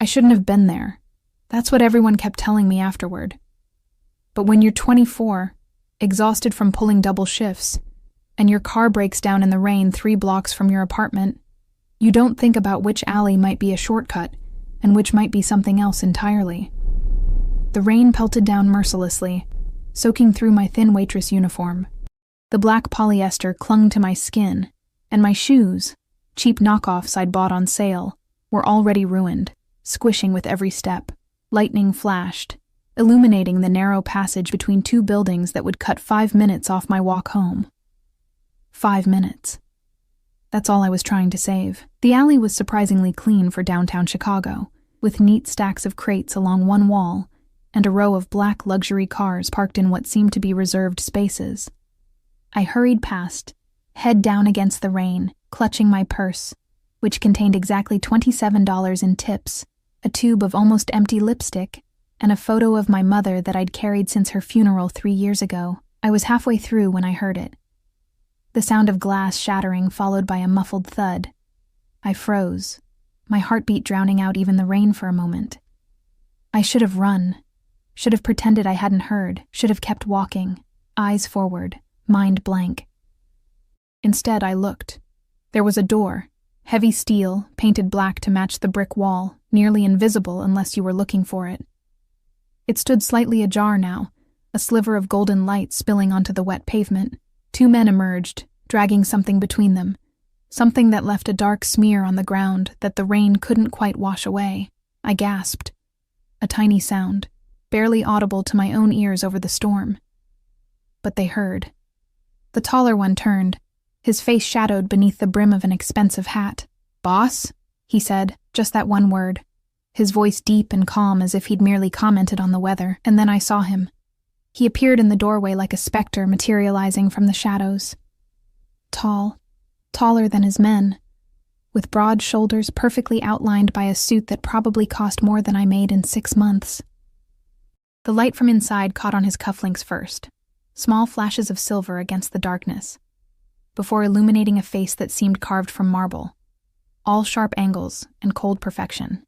I shouldn't have been there. That's what everyone kept telling me afterward. But when you're 24, exhausted from pulling double shifts, and your car breaks down in the rain 3 blocks from your apartment, you don't think about which alley might be a shortcut and which might be something else entirely. The rain pelted down mercilessly, soaking through my thin waitress uniform. The black polyester clung to my skin, and my shoes, cheap knockoffs I'd bought on sale, were already ruined, squishing with every step. Lightning flashed, illuminating the narrow passage between 2 buildings that would cut 5 minutes off my walk home. 5 minutes. That's all I was trying to save. The alley was surprisingly clean for downtown Chicago, with neat stacks of crates along one wall and a row of black luxury cars parked in what seemed to be reserved spaces. I hurried past, head down against the rain, clutching my purse, which contained exactly $27 in tips, a tube of almost empty lipstick, and a photo of my mother that I'd carried since her funeral 3 years ago. I was halfway through when I heard it. The sound of glass shattering followed by a muffled thud. I froze, my heartbeat drowning out even the rain for a moment. I should have run, should have pretended I hadn't heard, should have kept walking, eyes forward, mind blank. Instead, I looked. There was a door, heavy steel, painted black to match the brick wall, nearly invisible unless you were looking for it. It stood slightly ajar now, a sliver of golden light spilling onto the wet pavement. 2 men emerged, dragging something between them, something that left a dark smear on the ground that the rain couldn't quite wash away. I gasped. A tiny sound, barely audible to my own ears over the storm. But they heard. The taller one turned, his face shadowed beneath the brim of an expensive hat. "Boss?" he said, just that one word, his voice deep and calm as if he'd merely commented on the weather. And then I saw him. He appeared in the doorway like a specter materializing from the shadows. Tall, taller than his men, with broad shoulders perfectly outlined by a suit that probably cost more than I made in 6 months. The light from inside caught on his cufflinks first, small flashes of silver against the darkness, before illuminating a face that seemed carved from marble, all sharp angles and cold perfection.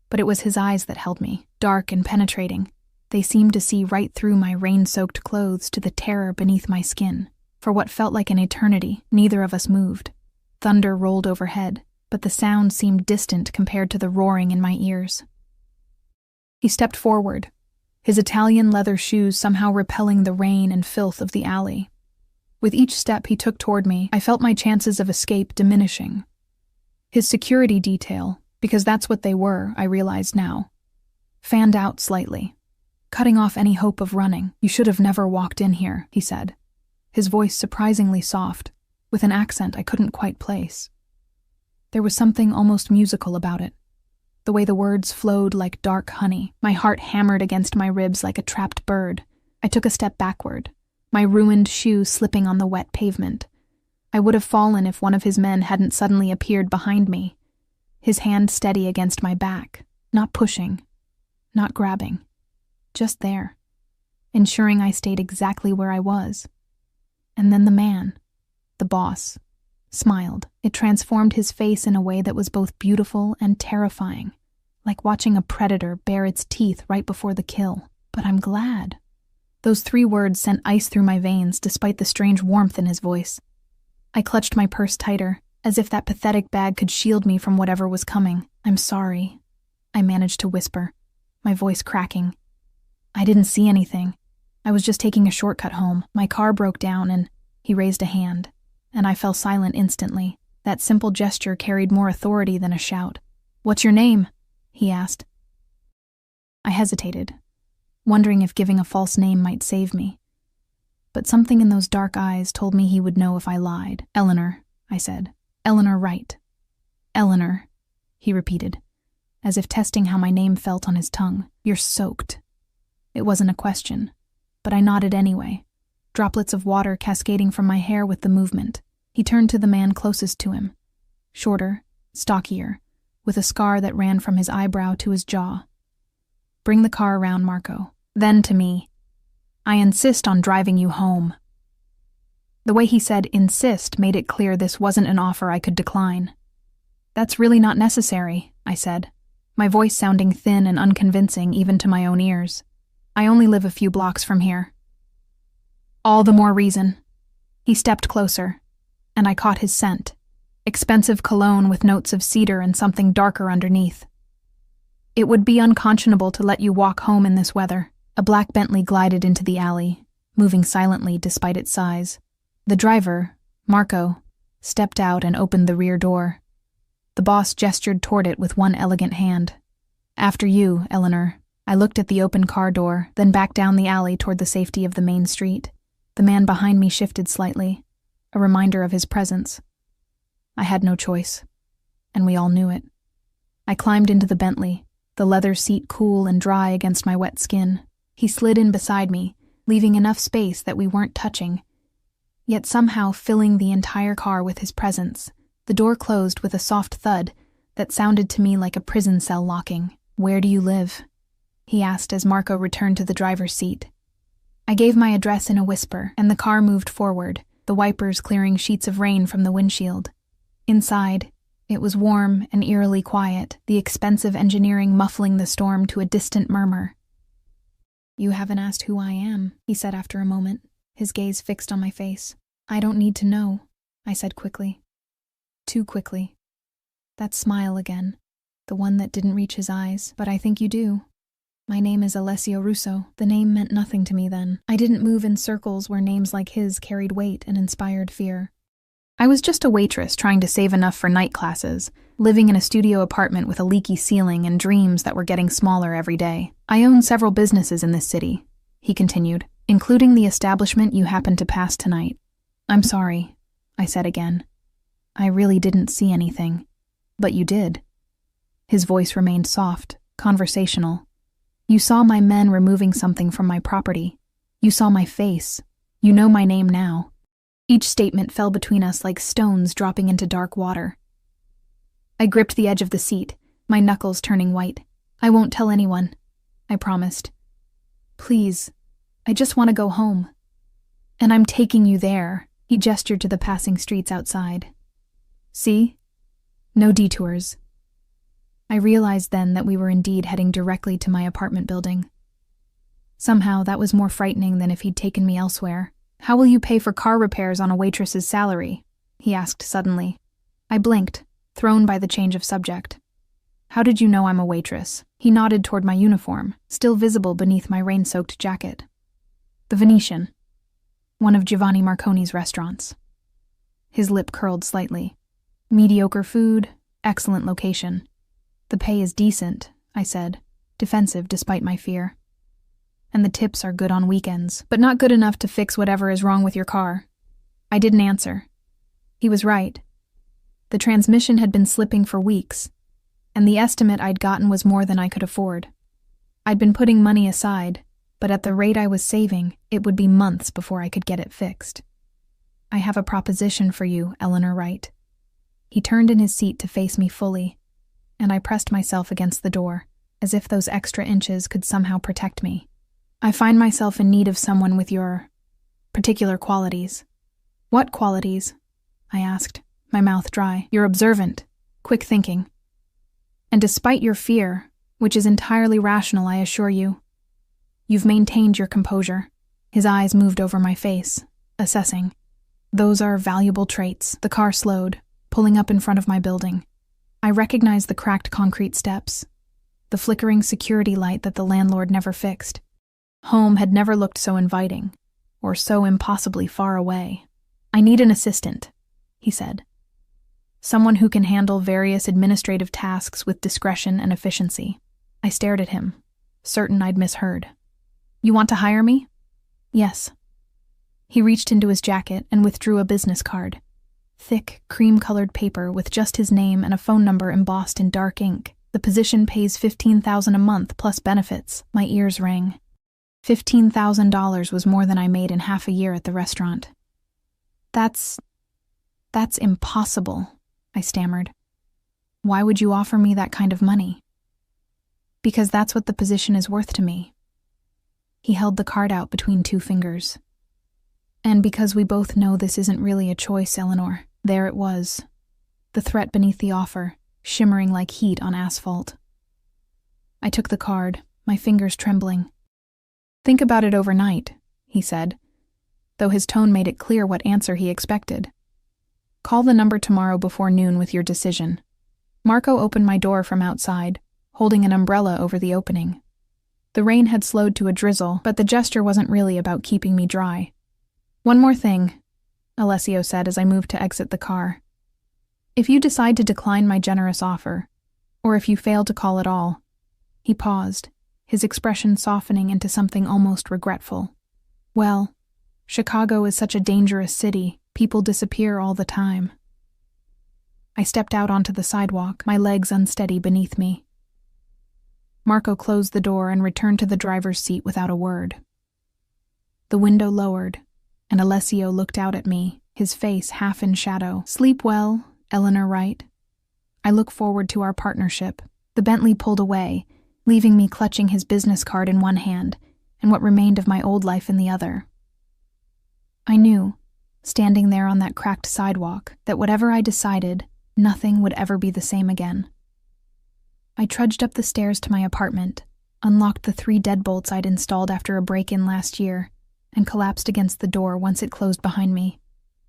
But it was his eyes that held me, dark and penetrating. They seemed to see right through my rain-soaked clothes to the terror beneath my skin. For what felt like an eternity, neither of us moved. Thunder rolled overhead, but the sound seemed distant compared to the roaring in my ears. He stepped forward, his Italian leather shoes somehow repelling the rain and filth of the alley. With each step he took toward me, I felt my chances of escape diminishing. His security detail, because that's what they were, I realized now, fanned out slightly, cutting off any hope of running. "You should have never walked in here," he said, his voice surprisingly soft, with an accent I couldn't quite place. There was something almost musical about it, the way the words flowed like dark honey. My heart hammered against my ribs like a trapped bird. I took a step backward, my ruined shoe slipping on the wet pavement. I would have fallen if one of his men hadn't suddenly appeared behind me, his hand steady against my back, not pushing, not grabbing, just there, ensuring I stayed exactly where I was. And then the man, the boss, smiled. It transformed his face in a way that was both beautiful and terrifying, like watching a predator bare its teeth right before the kill. But I'm glad. Those 3 words sent ice through my veins despite the strange warmth in his voice. I clutched my purse tighter, as if that pathetic bag could shield me from whatever was coming. "I'm sorry," I managed to whisper, my voice cracking. "I didn't see anything. I was just taking a shortcut home. My car broke down and..." He raised a hand, and I fell silent instantly. That simple gesture carried more authority than a shout. "What's your name?" he asked. I hesitated, wondering if giving a false name might save me. But something in those dark eyes told me he would know if I lied. "Eleanor," I said. "Eleanor Wright." "Eleanor," he repeated, as if testing how my name felt on his tongue. "You're soaked." It wasn't a question, but I nodded anyway, droplets of water cascading from my hair with the movement. He turned to the man closest to him, shorter, stockier, with a scar that ran from his eyebrow to his jaw. "Bring the car around, Marco." Then to me, "I insist on driving you home." The way he said insist made it clear this wasn't an offer I could decline. "That's really not necessary," I said. my voice sounding thin and unconvincing even to my own ears. "I only live a few blocks from here." "All the more reason." He stepped closer, and I caught his scent. Expensive cologne with notes of cedar and something darker underneath. "It would be unconscionable to let you walk home in this weather." A black Bentley glided into the alley, moving silently despite its size. The driver, Marco, stepped out and opened the rear door. The boss gestured toward it with one elegant hand. "After you, Eleanor." I looked at the open car door, then back down the alley toward the safety of the main street. The man behind me shifted slightly, a reminder of his presence. I had no choice, and we all knew it. I climbed into the Bentley, the leather seat cool and dry against my wet skin. He slid in beside me, leaving enough space that we weren't touching, yet somehow filling the entire car with his presence. The door closed with a soft thud that sounded to me like a prison cell locking. "Where do you live?" he asked as Marco returned to the driver's seat. I gave my address in a whisper, and the car moved forward, the wipers clearing sheets of rain from the windshield. Inside, it was warm and eerily quiet, the expensive engineering muffling the storm to a distant murmur. "You haven't asked who I am," he said after a moment, his gaze fixed on my face. "I don't need to know," I said quickly. Too quickly. That smile again, the one that didn't reach his eyes, but I think you do. "My name is Alessio Russo." The name meant nothing to me then. I didn't move in circles where names like his carried weight and inspired fear. I was just a waitress trying to save enough for night classes, living in a studio apartment with a leaky ceiling and dreams that were getting smaller every day. "I own several businesses in this city," he continued, "including the establishment you happened to pass tonight." "I'm sorry," I said again. "I really didn't see anything." "But you did." His voice remained soft, conversational. "You saw my men removing something from my property. You saw my face. You know my name now." Each statement fell between us like stones dropping into dark water. I gripped the edge of the seat, my knuckles turning white. "I won't tell anyone," I promised. "Please, I just want to go home." "And I'm taking you there," he gestured to the passing streets outside. "See? No detours." I realized then that we were indeed heading directly to my apartment building. Somehow that was more frightening than if he'd taken me elsewhere. "How will you pay for car repairs on a waitress's salary?" he asked suddenly. I blinked, thrown by the change of subject. "How did you know I'm a waitress?" He nodded toward my uniform, still visible beneath my rain-soaked jacket. "The Venetian, one of Giovanni Marconi's restaurants." His lip curled slightly. "Mediocre food, excellent location. The pay is decent," I said, defensive despite my fear. "And the tips are good on weekends, but not good enough to fix whatever is wrong with your car." I didn't answer. He was right. The transmission had been slipping for weeks, and the estimate I'd gotten was more than I could afford. I'd been putting money aside, but at the rate I was saving, it would be months before I could get it fixed. "I have a proposition for you, Eleanor Wright." He turned in his seat to face me fully, and I pressed myself against the door, as if those extra inches could somehow protect me. "I find myself in need of someone with your particular qualities." "What qualities?" I asked, my mouth dry. "You're observant, quick thinking. And despite your fear, which is entirely rational, I assure you, you've maintained your composure." His eyes moved over my face, assessing. "Those are valuable traits." The car slowed, pulling up in front of my building. I recognized the cracked concrete steps, the flickering security light that the landlord never fixed. Home had never looked so inviting, or so impossibly far away. "I need an assistant," he said. "Someone who can handle various administrative tasks with discretion and efficiency." I stared at him, certain I'd misheard. "You want to hire me?" "Yes." He reached into his jacket and withdrew a business card. Thick, cream-colored paper with just his name and a phone number embossed in dark ink. "The position pays $15,000 a month plus benefits." My ears rang. $15,000 was more than I made in half a year at the restaurant. That's impossible," I stammered. "Why would you offer me that kind of money?" "Because that's what the position is worth to me." He held the card out between two fingers. "And because we both know this isn't really a choice, Eleanor." There it was, the threat beneath the offer, shimmering like heat on asphalt. I took the card, my fingers trembling. "Think about it overnight," he said, though his tone made it clear what answer he expected. "Call the number tomorrow before noon with your decision." Marco opened my door from outside, holding an umbrella over the opening. The rain had slowed to a drizzle, but the gesture wasn't really about keeping me dry. "One more thing," Alessio said as I moved to exit the car. "If you decide to decline my generous offer, or if you fail to call at all," he paused, his expression softening into something almost regretful. "Well, Chicago is such a dangerous city, people disappear all the time." I stepped out onto the sidewalk, my legs unsteady beneath me. Marco closed the door and returned to the driver's seat without a word. The window lowered, and Alessio looked out at me, his face half in shadow. "Sleep well, Eleanor Wright. I look forward to our partnership." The Bentley pulled away, leaving me clutching his business card in one hand and what remained of my old life in the other. I knew, standing there on that cracked sidewalk, that whatever I decided, nothing would ever be the same again. I trudged up the stairs to my apartment, unlocked the 3 deadbolts I'd installed after a break-in last year, and collapsed against the door once it closed behind me.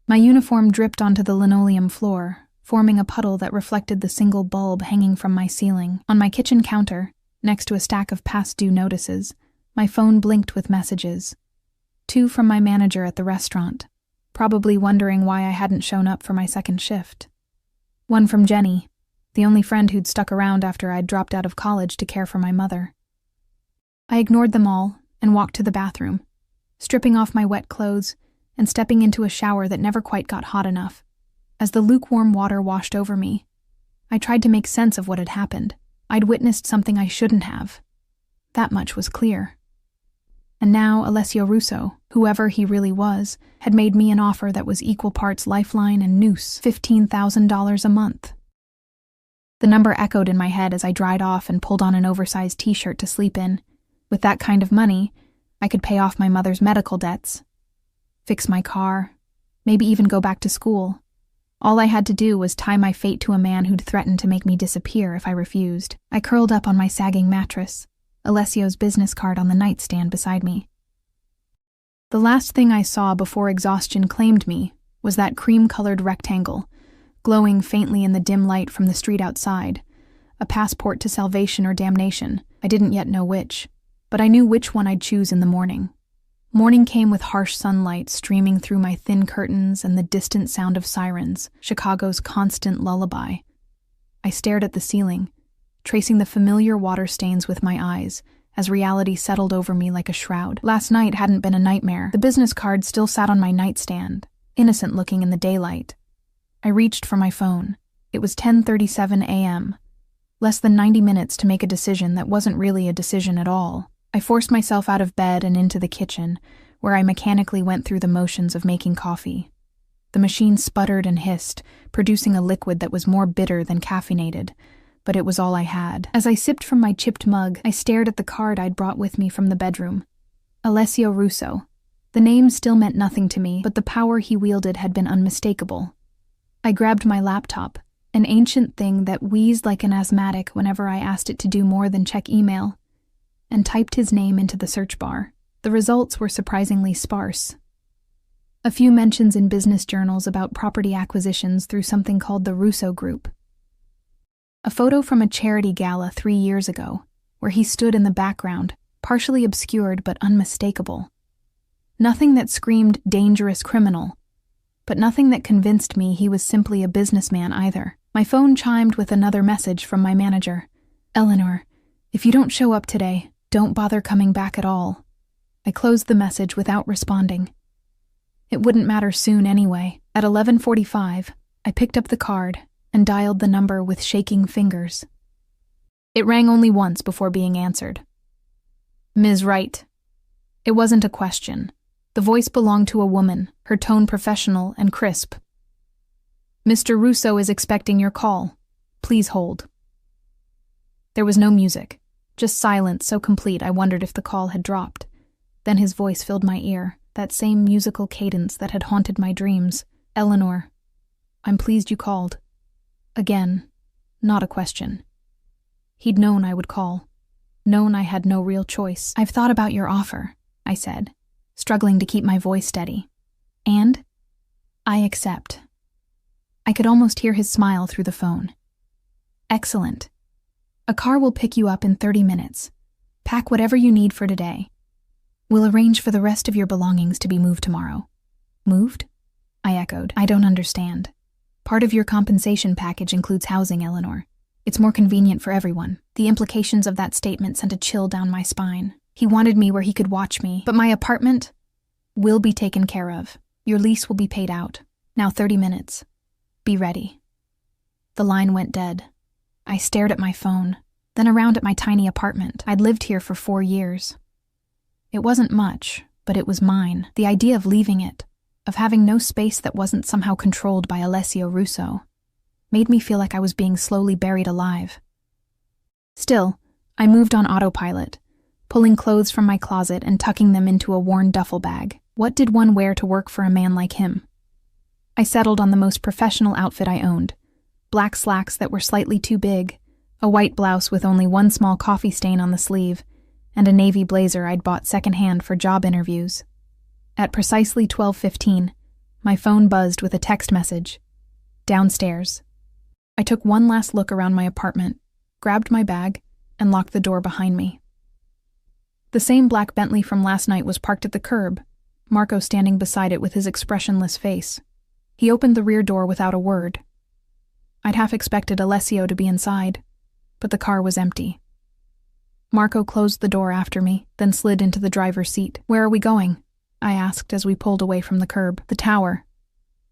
My uniform dripped onto the linoleum floor, forming a puddle that reflected the single bulb hanging from my ceiling. On my kitchen counter, next to a stack of past-due notices, my phone blinked with messages. 2 from my manager at the restaurant, probably wondering why I hadn't shown up for my second shift. 1 from Jenny, the only friend who'd stuck around after I'd dropped out of college to care for my mother. I ignored them all and walked to the bathroom, stripping off my wet clothes and stepping into a shower that never quite got hot enough. As the lukewarm water washed over me, I tried to make sense of what had happened. I'd witnessed something I shouldn't have. That much was clear. And now Alessio Russo, whoever he really was, had made me an offer that was equal parts lifeline and noose, $15,000 a month. The number echoed in my head as I dried off and pulled on an oversized t-shirt to sleep in. With that kind of money, I could pay off my mother's medical debts, fix my car, maybe even go back to school. All I had to do was tie my fate to a man who'd threatened to make me disappear if I refused. I curled up on my sagging mattress, Alessio's business card on the nightstand beside me. The last thing I saw before exhaustion claimed me was that cream-colored rectangle, glowing faintly in the dim light from the street outside, a passport to salvation or damnation. I didn't yet know which, but I knew which one I'd choose in the morning. Morning came with harsh sunlight streaming through my thin curtains and the distant sound of sirens, Chicago's constant lullaby. I stared at the ceiling, tracing the familiar water stains with my eyes, as reality settled over me like a shroud. Last night hadn't been a nightmare. The business card still sat on my nightstand, innocent-looking in the daylight. I reached for my phone. It was 10:37 a.m., less than 90 minutes to make a decision that wasn't really a decision at all. I forced myself out of bed and into the kitchen, where I mechanically went through the motions of making coffee. The machine sputtered and hissed, producing a liquid that was more bitter than caffeinated, but it was all I had. As I sipped from my chipped mug, I stared at the card I'd brought with me from the bedroom. Alessio Russo. The name still meant nothing to me, but the power he wielded had been unmistakable. I grabbed my laptop, an ancient thing that wheezed like an asthmatic whenever I asked it to do more than check email, and typed his name into the search bar. The results were surprisingly sparse. A few mentions in business journals about property acquisitions through something called the Russo Group. A photo from a charity gala 3 years ago, where he stood in the background, partially obscured but unmistakable. Nothing that screamed dangerous criminal, but nothing that convinced me he was simply a businessman either. My phone chimed with another message from my manager. "Eleanor, if you don't show up today, don't bother coming back at all." I closed the message without responding. It wouldn't matter soon anyway. At 11:45, I picked up the card and dialed the number with shaking fingers. It rang only once before being answered. "Ms. Wright." It wasn't a question. The voice belonged to a woman, her tone professional and crisp. "Mr. Russo is expecting your call. Please hold." There was no music, just silence so complete I wondered if the call had dropped. Then his voice filled my ear, that same musical cadence that had haunted my dreams. "Eleanor, I'm pleased you called." Again, not a question. He'd known I would call. known I had no real choice. "I've thought about your offer," I said, struggling to keep my voice steady. "And I accept." I could almost hear his smile through the phone. "Excellent. A car will pick you up in 30 minutes. Pack whatever you need for today. We'll arrange for the rest of your belongings to be moved tomorrow." "Moved?" I echoed. "I don't understand." "Part of your compensation package includes housing, Eleanor. It's more convenient for everyone." The implications of that statement sent a chill down my spine. He wanted me where he could watch me, but my apartment will be taken care of. Your lease will be paid out. Now 30 minutes. Be ready. The line went dead. I stared at my phone, then around at my tiny apartment. I'd lived here for 4 years. It wasn't much, but it was mine. The idea of leaving it, of having no space that wasn't somehow controlled by Alessio Russo, made me feel like I was being slowly buried alive. Still, I moved on autopilot, pulling clothes from my closet and tucking them into a worn duffel bag. What did one wear to work for a man like him? I settled on the most professional outfit I owned: black slacks that were slightly too big, a white blouse with only one small coffee stain on the sleeve, and a navy blazer I'd bought secondhand for job interviews. At precisely 12:15, my phone buzzed with a text message. Downstairs. I took one last look around my apartment, grabbed my bag, and locked the door behind me. The same black Bentley from last night was parked at the curb, Marco standing beside it with his expressionless face. He opened the rear door without a word. I'd half expected Alessio to be inside, but the car was empty. Marco closed the door after me, then slid into the driver's seat. "Where are we going?" I asked as we pulled away from the curb. "The tower,"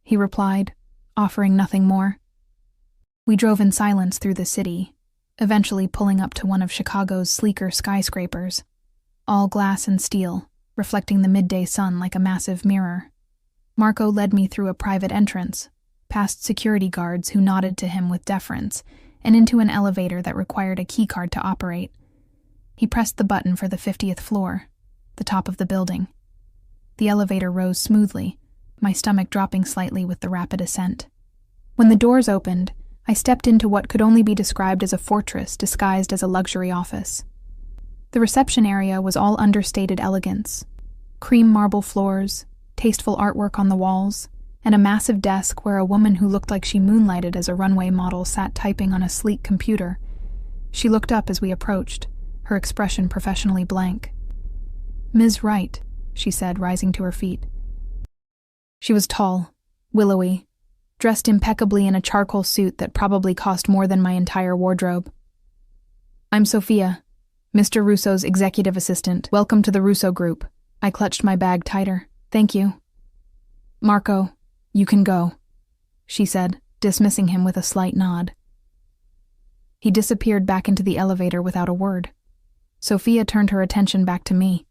he replied, offering nothing more. We drove in silence through the city, eventually pulling up to one of Chicago's sleeker skyscrapers, all glass and steel, reflecting the midday sun like a massive mirror. Marco led me through a private entrance, past security guards who nodded to him with deference, and into an elevator that required a keycard to operate. He pressed the button for the 50th floor, the top of the building. The elevator rose smoothly, my stomach dropping slightly with the rapid ascent. When the doors opened, I stepped into what could only be described as a fortress disguised as a luxury office. The reception area was all understated elegance: cream marble floors, tasteful artwork on the walls, and a massive desk where a woman who looked like she moonlighted as a runway model sat typing on a sleek computer. She looked up as we approached, her expression professionally blank. "Ms. Wright," she said, rising to her feet. She was tall, willowy, dressed impeccably in a charcoal suit that probably cost more than my entire wardrobe. "I'm Sophia, Mr. Russo's executive assistant. Welcome to the Russo Group." I clutched my bag tighter. "Thank you." "Marco, you can go," she said, dismissing him with a slight nod. He disappeared back into the elevator without a word. Sophia turned her attention back to me.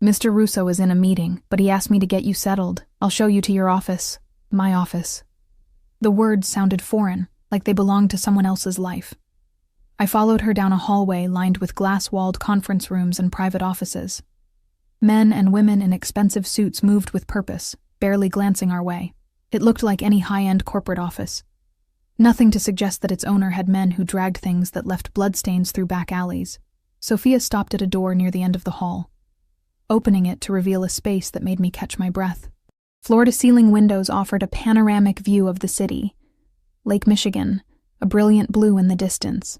"Mr. Russo is in a meeting, but he asked me to get you settled. I'll show you to your office. My office." The words sounded foreign, like they belonged to someone else's life. I followed her down a hallway lined with glass-walled conference rooms and private offices. Men and women in expensive suits moved with purpose, barely glancing our way. It looked like any high-end corporate office. Nothing to suggest that its owner had men who dragged things that left bloodstains through back alleys. Sophia stopped at a door near the end of the hall, opening it to reveal a space that made me catch my breath. Floor-to-ceiling windows offered a panoramic view of the city, Lake Michigan, a brilliant blue in the distance.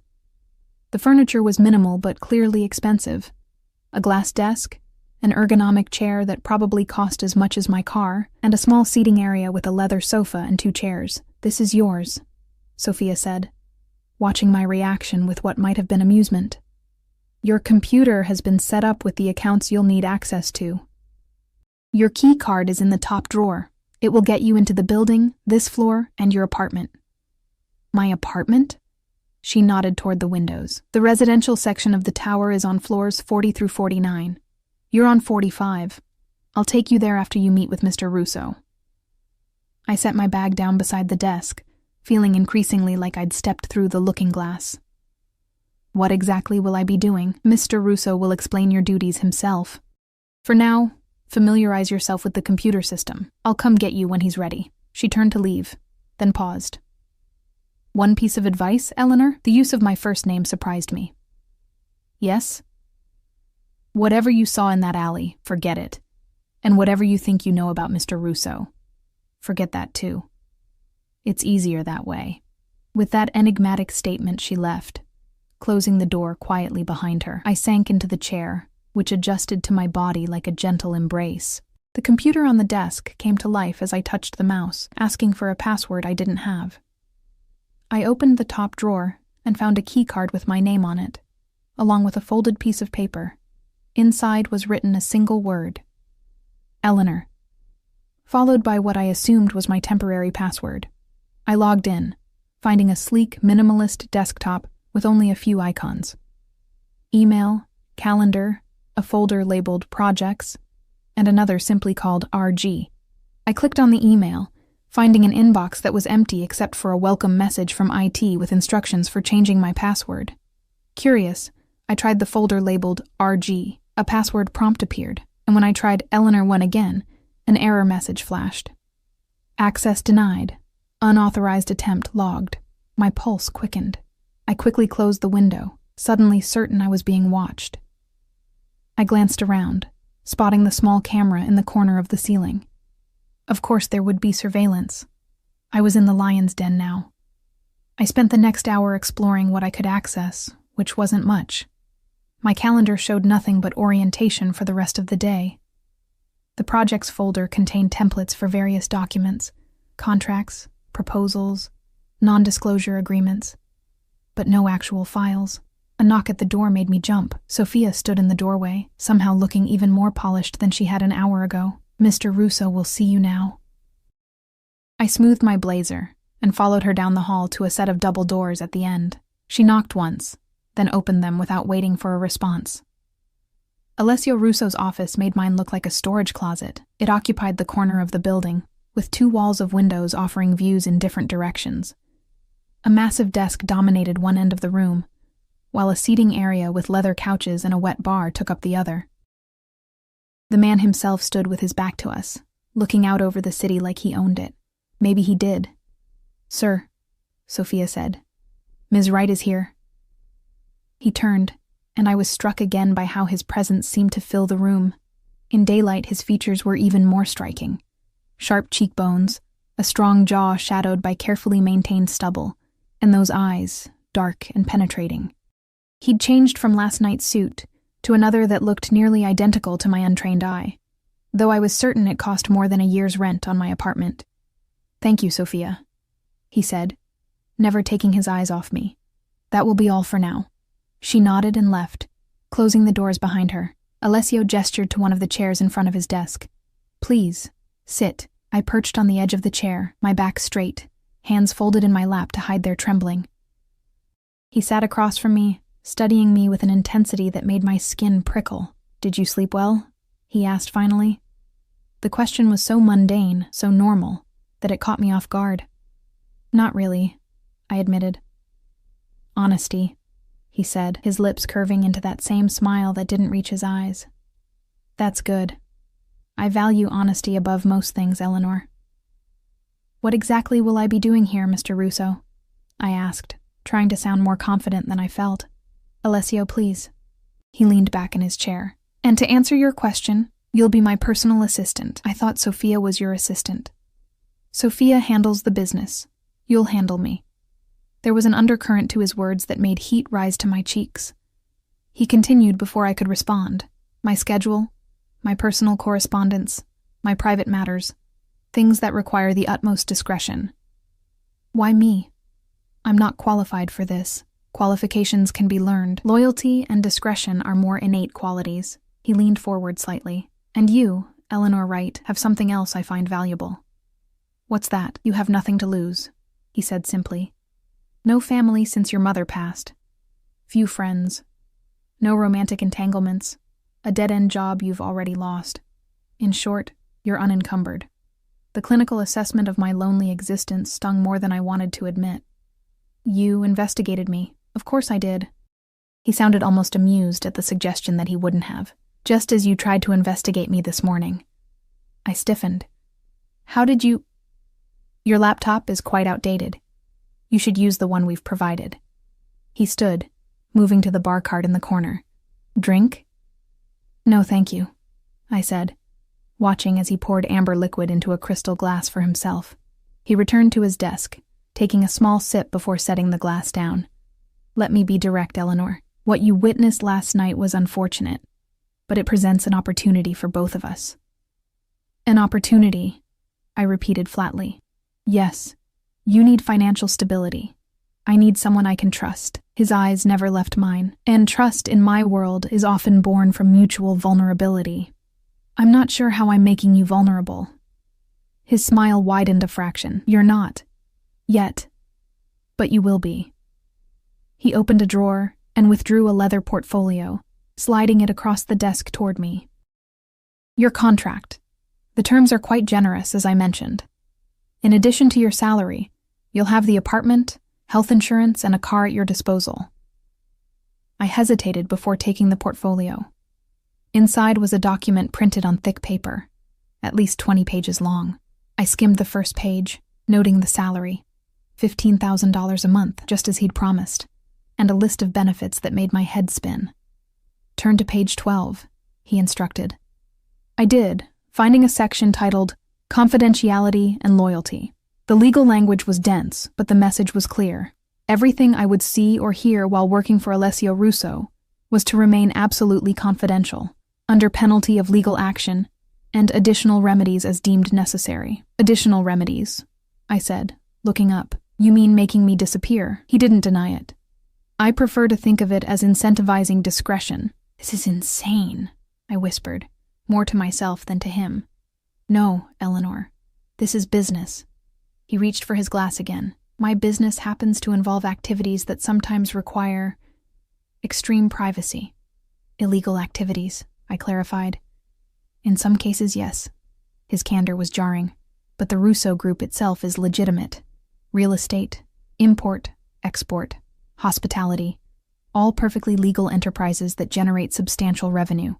The furniture was minimal but clearly expensive. A glass desk, an ergonomic chair that probably cost as much as my car, and a small seating area with a leather sofa and 2 chairs. "This is yours," Sophia said, watching my reaction with what might have been amusement. "Your computer has been set up with the accounts you'll need access to. Your key card is in the top drawer. It will get you into the building, this floor, and your apartment." "My apartment?" She nodded toward the windows. "The residential section of the tower is on floors 40 through 49. You're on 45. I'll take you there after you meet with Mr. Russo." I set my bag down beside the desk, feeling increasingly like I'd stepped through the looking glass. "What exactly will I be doing? Mr. Russo will explain your duties himself. For now, familiarize yourself with the computer system. I'll come get you when he's ready." She turned to leave, then paused. "One piece of advice, Eleanor?" The use of my first name surprised me. Yes? Whatever you saw in that alley, forget it. And whatever you think you know about Mr. Russo, forget that too. It's easier that way." With that enigmatic statement, she left, closing the door quietly behind her. I sank into the chair, which adjusted to my body like a gentle embrace. The computer on the desk came to life as I touched the mouse, asking for a password I didn't have. I opened the top drawer and found a key card with my name on it, along with a folded piece of paper. Inside was written a single word: Eleanor, followed by what I assumed was my temporary password. I logged in, finding a sleek, minimalist desktop with only a few icons. Email, calendar, a folder labeled Projects, and another simply called RG. I clicked on the email, finding an inbox that was empty except for a welcome message from IT with instructions for changing my password. Curious, I tried the folder labeled RG. A password prompt appeared, and when I tried Eleanor1 again, an error message flashed. Access denied. Unauthorized attempt logged. My pulse quickened. I quickly closed the window, suddenly certain I was being watched. I glanced around, spotting the small camera in the corner of the ceiling. Of course there would be surveillance. I was in the lion's den now. I spent the next hour exploring what I could access, which wasn't much. My calendar showed nothing but orientation for the rest of the day. The projects folder contained templates for various documents, contracts, proposals, non-disclosure agreements, but no actual files. A knock at the door made me jump. Sophia stood in the doorway, somehow looking even more polished than she had an hour ago. "Mr. Russo will see you now." I smoothed my blazer and followed her down the hall to a set of double doors at the end. She knocked once, then opened them without waiting for a response. Alessio Russo's office made mine look like a storage closet. It occupied the corner of the building, with 2 walls of windows offering views in different directions. A massive desk dominated one end of the room, while a seating area with leather couches and a wet bar took up the other. The man himself stood with his back to us, looking out over the city like he owned it. Maybe he did. "Sir," Sophia said, "Ms. Wright is here." He turned, and I was struck again by how his presence seemed to fill the room. In daylight, his features were even more striking. Sharp cheekbones, a strong jaw shadowed by carefully maintained stubble, and those eyes, dark and penetrating. He'd changed from last night's suit to another that looked nearly identical to my untrained eye, though I was certain it cost more than a year's rent on my apartment. "Thank you, Sophia," he said, never taking his eyes off me. "That will be all for now." She nodded and left, closing the doors behind her. Alessio gestured to one of the chairs in front of his desk. "Please, sit." I perched on the edge of the chair, my back straight, hands folded in my lap to hide their trembling. He sat across from me, studying me with an intensity that made my skin prickle. "Did you sleep well?" he asked finally. The question was so mundane, so normal, that it caught me off guard. "Not really," I admitted. "Honesty," he said, his lips curving into that same smile that didn't reach his eyes. "That's good. I value honesty above most things, Eleanor." "What exactly will I be doing here, Mr. Russo?" I asked, trying to sound more confident than I felt. "Alessio, please." He leaned back in his chair. "And to answer your question, you'll be my personal assistant." I thought Sophia was your assistant. "Sophia handles the business. You'll handle me." There was an undercurrent to his words that made heat rise to my cheeks. He continued before I could respond. "My schedule, my personal correspondence, my private matters, things that require the utmost discretion." "Why me? I'm not qualified for this. Qualifications can be learned. Loyalty and discretion are more innate qualities." He leaned forward slightly. "And you, Eleanor Wright, have something else I find valuable." "What's that?" "You have nothing to lose," he said simply. "No family since your mother passed. Few friends. No romantic entanglements. A dead-end job you've already lost. In short, you're unencumbered." The clinical assessment of my lonely existence stung more than I wanted to admit. "You investigated me. Of course I did." He sounded almost amused at the suggestion that he wouldn't have. "Just as you tried to investigate me this morning." I stiffened. "How did you—" "Your laptop is quite outdated. You should use the one we've provided." He stood, moving to the bar cart in the corner, Drink? No, thank you, I said, watching as he poured amber liquid into a crystal glass for himself. He returned to his desk, taking a small sip before setting the glass down. Let me be direct, Eleanor. What you witnessed last night was unfortunate, but it presents an opportunity for both of us. An opportunity, I repeated flatly. Yes, you need financial stability. I need someone I can trust. His eyes never left mine, and trust in my world is often born from mutual vulnerability. I'm not sure how I'm making you vulnerable. His smile widened a fraction. You're not. Yet. But you will be. He opened a drawer and withdrew a leather portfolio, sliding it across the desk toward me. Your contract. The terms are quite generous, as I mentioned. In addition to your salary, you'll have the apartment, health insurance, and a car at your disposal. I hesitated before taking the portfolio. Inside was a document printed on thick paper, at least 20 pages long. I skimmed the first page, noting the salary, $15,000 a month, just as he'd promised, and a list of benefits that made my head spin. Turn to page 12, he instructed. I did, finding a section titled Confidentiality and Loyalty. The legal language was dense, but the message was clear. Everything I would see or hear while working for Alessio Russo was to remain absolutely confidential, under penalty of legal action and additional remedies as deemed necessary. Additional remedies, I said, looking up. You mean making me disappear? He didn't deny it. I prefer to think of it as incentivizing discretion. This is insane, I whispered, more to myself than to him. No, Eleanor, this is business. He reached for his glass again. My business happens to involve activities that sometimes require extreme privacy. Illegal activities, I clarified. In some cases, yes. His candor was jarring, but the Russo Group itself is legitimate. Real estate, import, export, hospitality, all perfectly legal enterprises that generate substantial revenue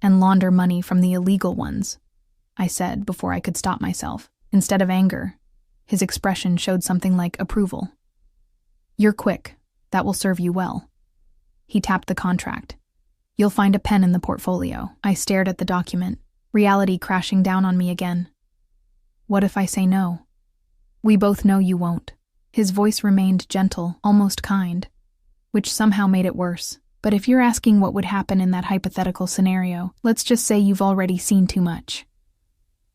and launder money from the illegal ones, I said before I could stop myself. Instead of anger, his expression showed something like approval. You're quick. That will serve you well. He tapped the contract. You'll find a pen in the portfolio. I stared at the document, reality crashing down on me again. What if I say no? We both know you won't. His voice remained gentle, almost kind, which somehow made it worse. But if you're asking what would happen in that hypothetical scenario, let's just say you've already seen too much.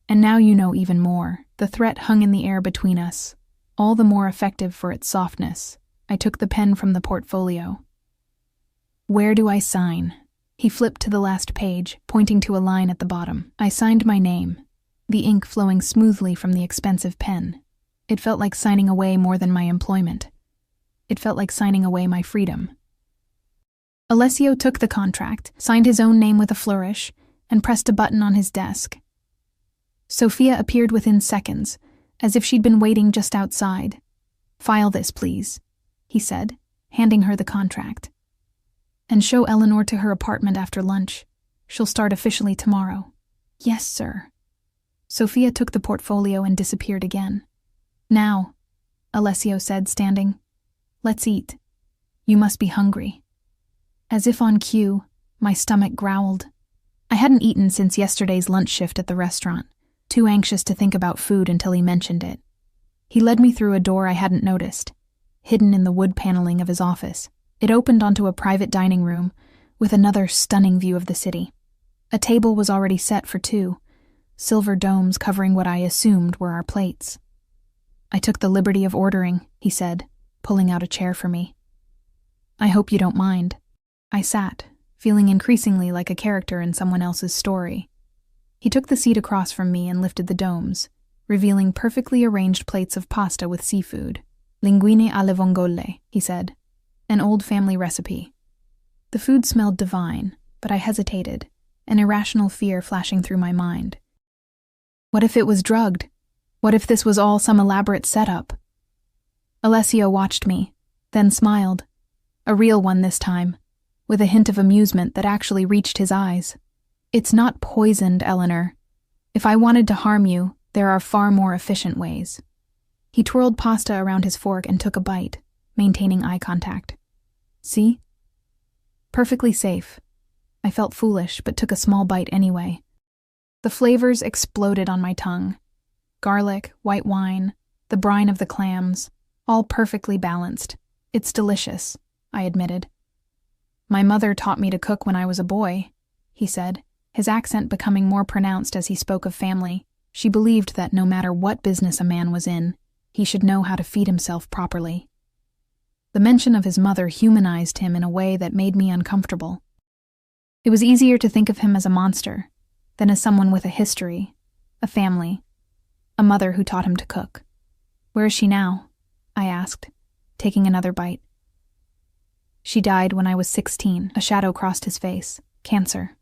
And now you know even more. The threat hung in the air between us, all the more effective for its softness. I took the pen from the portfolio. Where do I sign? He flipped to the last page, pointing to a line at the bottom. I signed my name, the ink flowing smoothly from the expensive pen. It felt like signing away more than my employment. It felt like signing away my freedom. Alessio took the contract, signed his own name with a flourish, and pressed a button on his desk. Sophia appeared within seconds, as if she'd been waiting just outside. File this, please, he said, handing her the contract. And show Eleanor to her apartment after lunch. She'll start officially tomorrow. Yes, sir. Sophia took the portfolio and disappeared again. Now, Alessio said, standing, let's eat. You must be hungry. As if on cue, my stomach growled. I hadn't eaten since yesterday's lunch shift at the restaurant, too anxious to think about food until he mentioned it. He led me through a door I hadn't noticed, hidden in the wood paneling of his office. It opened onto a private dining room with another stunning view of the city. A table was already set for two, silver domes covering what I assumed were our plates. I took the liberty of ordering, he said, pulling out a chair for me. I hope you don't mind. I sat, feeling increasingly like a character in someone else's story. He took the seat across from me and lifted the domes, revealing perfectly arranged plates of pasta with seafood. Linguine alle vongole, he said, an old family recipe. The food smelled divine, but I hesitated, an irrational fear flashing through my mind. What if it was drugged? What if this was all some elaborate setup? Alessio watched me, then smiled. A real one this time, with a hint of amusement that actually reached his eyes. It's not poisoned, Eleanor. If I wanted to harm you, there are far more efficient ways. He twirled pasta around his fork and took a bite, maintaining eye contact. See? Perfectly safe. I felt foolish, but took a small bite anyway. The flavors exploded on my tongue. Garlic, white wine, the brine of the clams, all perfectly balanced. It's delicious, I admitted. My mother taught me to cook when I was a boy, he said, his accent becoming more pronounced as he spoke of family. She believed that no matter what business a man was in, he should know how to feed himself properly. The mention of his mother humanized him in a way that made me uncomfortable. It was easier to think of him as a monster than as someone with a history, a family, a mother who taught him to cook. Where is she now? I asked, taking another bite. She died when I was 16. A shadow crossed his face. Cancer.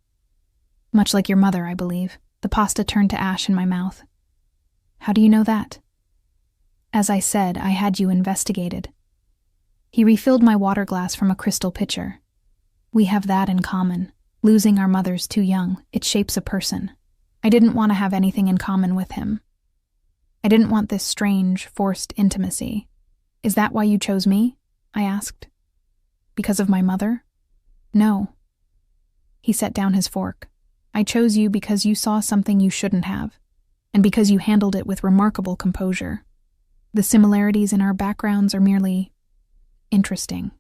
Much like your mother, I believe. The pasta turned to ash in my mouth. How do you know that? As I said, I had you investigated. He refilled my water glass from a crystal pitcher. We have that in common. Losing our mothers too young, it shapes a person. I didn't want to have anything in common with him. I didn't want this strange, forced intimacy. Is that why you chose me? I asked. Because of my mother? No. He set down his fork. I chose you because you saw something you shouldn't have, and because you handled it with remarkable composure. The similarities in our backgrounds are merely interesting.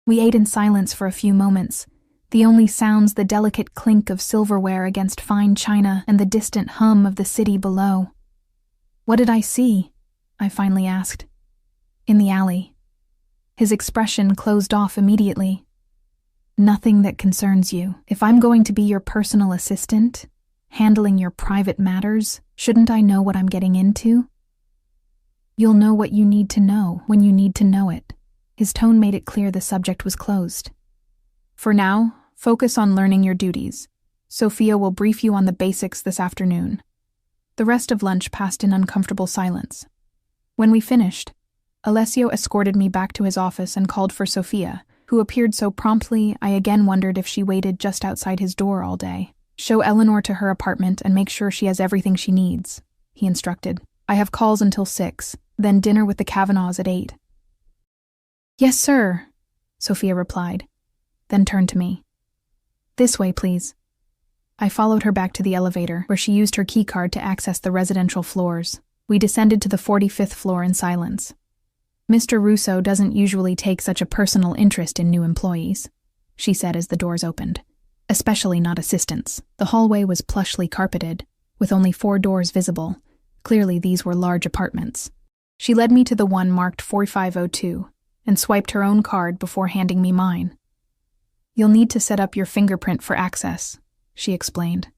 We ate in silence for a few moments, the only sounds the delicate clink of silverware against fine china and the distant hum of the city below. What did I see? I finally asked. In the alley. His expression closed off immediately. Nothing that concerns you. If I'm going to be your personal assistant, handling your private matters, shouldn't I know what I'm getting into? You'll know what you need to know when you need to know it. His tone made it clear the subject was closed. For now, focus on learning your duties. Sophia will brief you on the basics this afternoon. The rest of lunch passed in uncomfortable silence. When we finished, Alessio escorted me back to his office and called for Sophia, who appeared so promptly I again wondered if she waited just outside his door all day. Show Eleanor to her apartment and make sure she has everything she needs, he instructed. I have calls until 6, then dinner with the Kavanaughs at 8. Yes, sir, Sophia replied, then turned to me. This way, please. I followed her back to the elevator, where she used her keycard to access the residential floors. We descended to the 45th floor in silence. Mr. Russo doesn't usually take such a personal interest in new employees, she said as the doors opened. Especially not assistants. The hallway was plushly carpeted, with only 4 doors visible. Clearly these were large apartments. She led me to the one marked 4502 and swiped her own card before handing me mine. You'll need to set up your fingerprint for access, she explained.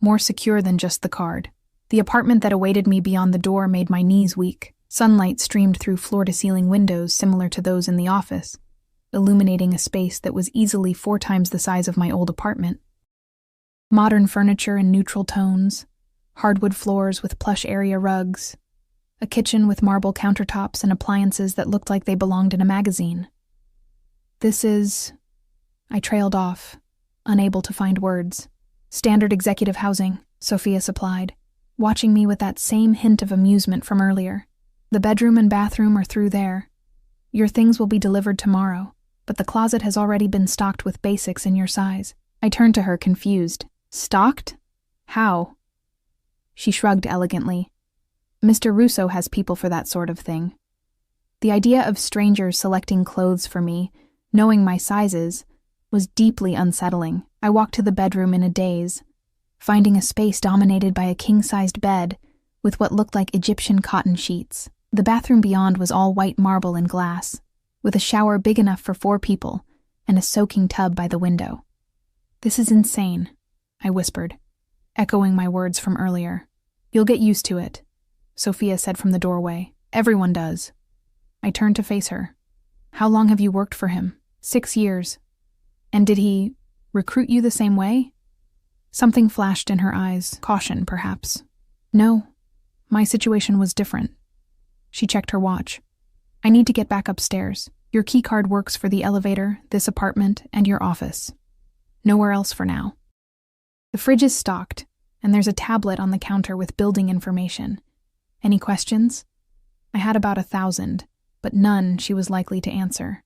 More secure than just the card. The apartment that awaited me beyond the door made my knees weak. Sunlight streamed through floor-to-ceiling windows similar to those in the office, illuminating a space that was easily 4 times the size of my old apartment. Modern furniture in neutral tones, hardwood floors with plush area rugs, a kitchen with marble countertops and appliances that looked like they belonged in a magazine. This is... I trailed off, unable to find words. Standard executive housing, Sophia supplied, watching me with that same hint of amusement from earlier. The bedroom and bathroom are through there. Your things will be delivered tomorrow, but the closet has already been stocked with basics in your size. I turned to her, confused. Stocked? How? She shrugged elegantly. Mr. Russo has people for that sort of thing. The idea of strangers selecting clothes for me, knowing my sizes, was deeply unsettling. I walked to the bedroom in a daze, finding a space dominated by a king-sized bed with what looked like Egyptian cotton sheets. The bathroom beyond was all white marble and glass, with a shower big enough for 4 people and a soaking tub by the window. This is insane, I whispered, echoing my words from earlier. You'll get used to it, Sophia said from the doorway. Everyone does. I turned to face her. How long have you worked for him? 6 years. And did he recruit you the same way? Something flashed in her eyes, caution perhaps. No, my situation was different. She checked her watch. I need to get back upstairs. Your keycard works for the elevator, this apartment, and your office. Nowhere else for now. The fridge is stocked, and there's a tablet on the counter with building information. Any questions? I had about 1,000, but none she was likely to answer.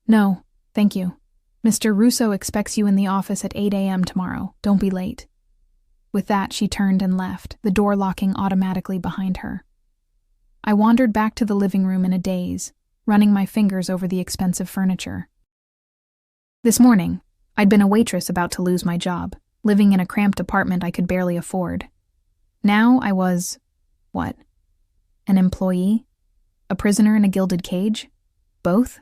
No, thank you. Mr. Russo expects you in the office at 8 a.m. tomorrow. Don't be late." With that, she turned and left, the door locking automatically behind her. I wandered back to the living room in a daze, running my fingers over the expensive furniture. This morning, I'd been a waitress about to lose my job, living in a cramped apartment I could barely afford. Now I was, what? An employee? A prisoner in a gilded cage? Both?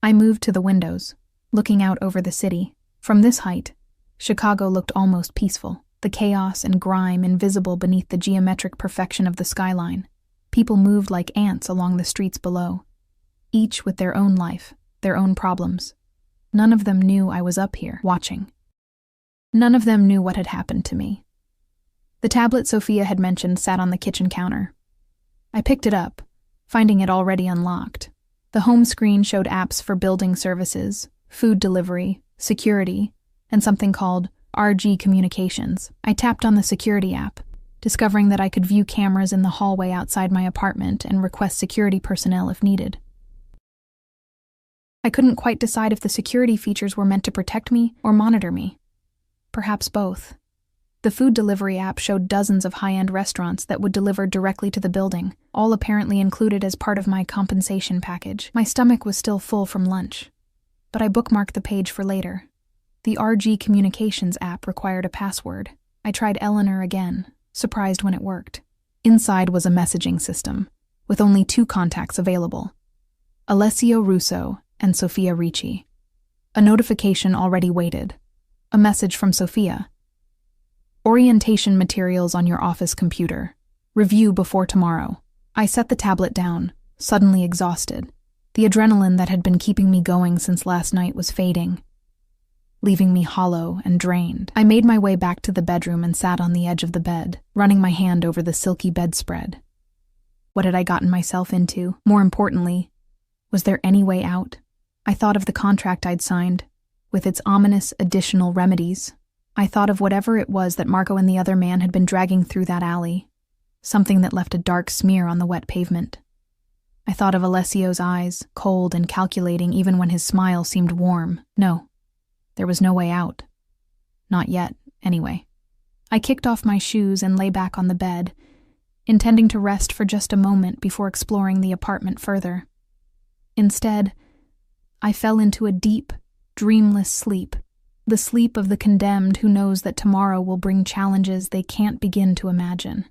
I moved to the windows, looking out over the city. From this height, Chicago looked almost peaceful, the chaos and grime invisible beneath the geometric perfection of the skyline. People moved like ants along the streets below, each with their own life, their own problems. None of them knew I was up here, watching. None of them knew what had happened to me. The tablet Sophia had mentioned sat on the kitchen counter. I picked it up, finding it already unlocked. The home screen showed apps for building services, food delivery, security, and something called RG Communications. I tapped on the security app, discovering that I could view cameras in the hallway outside my apartment and request security personnel if needed. I couldn't quite decide if the security features were meant to protect me or monitor me. Perhaps both. The food delivery app showed dozens of high-end restaurants that would deliver directly to the building, all apparently included as part of my compensation package. My stomach was still full from lunch, but I bookmarked the page for later. The RG Communications app required a password. I tried Eleanor again, surprised when it worked. Inside was a messaging system, with only 2 contacts available: Alessio Russo and Sofia Ricci. A notification already waited. A message from Sophia. "Orientation materials on your office computer. Review before tomorrow." I set the tablet down, suddenly exhausted. The adrenaline that had been keeping me going since last night was fading, leaving me hollow and drained. I made my way back to the bedroom and sat on the edge of the bed, running my hand over the silky bedspread. What had I gotten myself into? More importantly, was there any way out? I thought of the contract I'd signed, with its ominous additional remedies. I thought of whatever it was that Marco and the other man had been dragging through that alley, something that left a dark smear on the wet pavement. I thought of Alessio's eyes, cold and calculating even when his smile seemed warm. No, there was no way out. Not yet, anyway. I kicked off my shoes and lay back on the bed, intending to rest for just a moment before exploring the apartment further. Instead, I fell into a deep, dreamless sleep, the sleep of the condemned who knows that tomorrow will bring challenges they can't begin to imagine.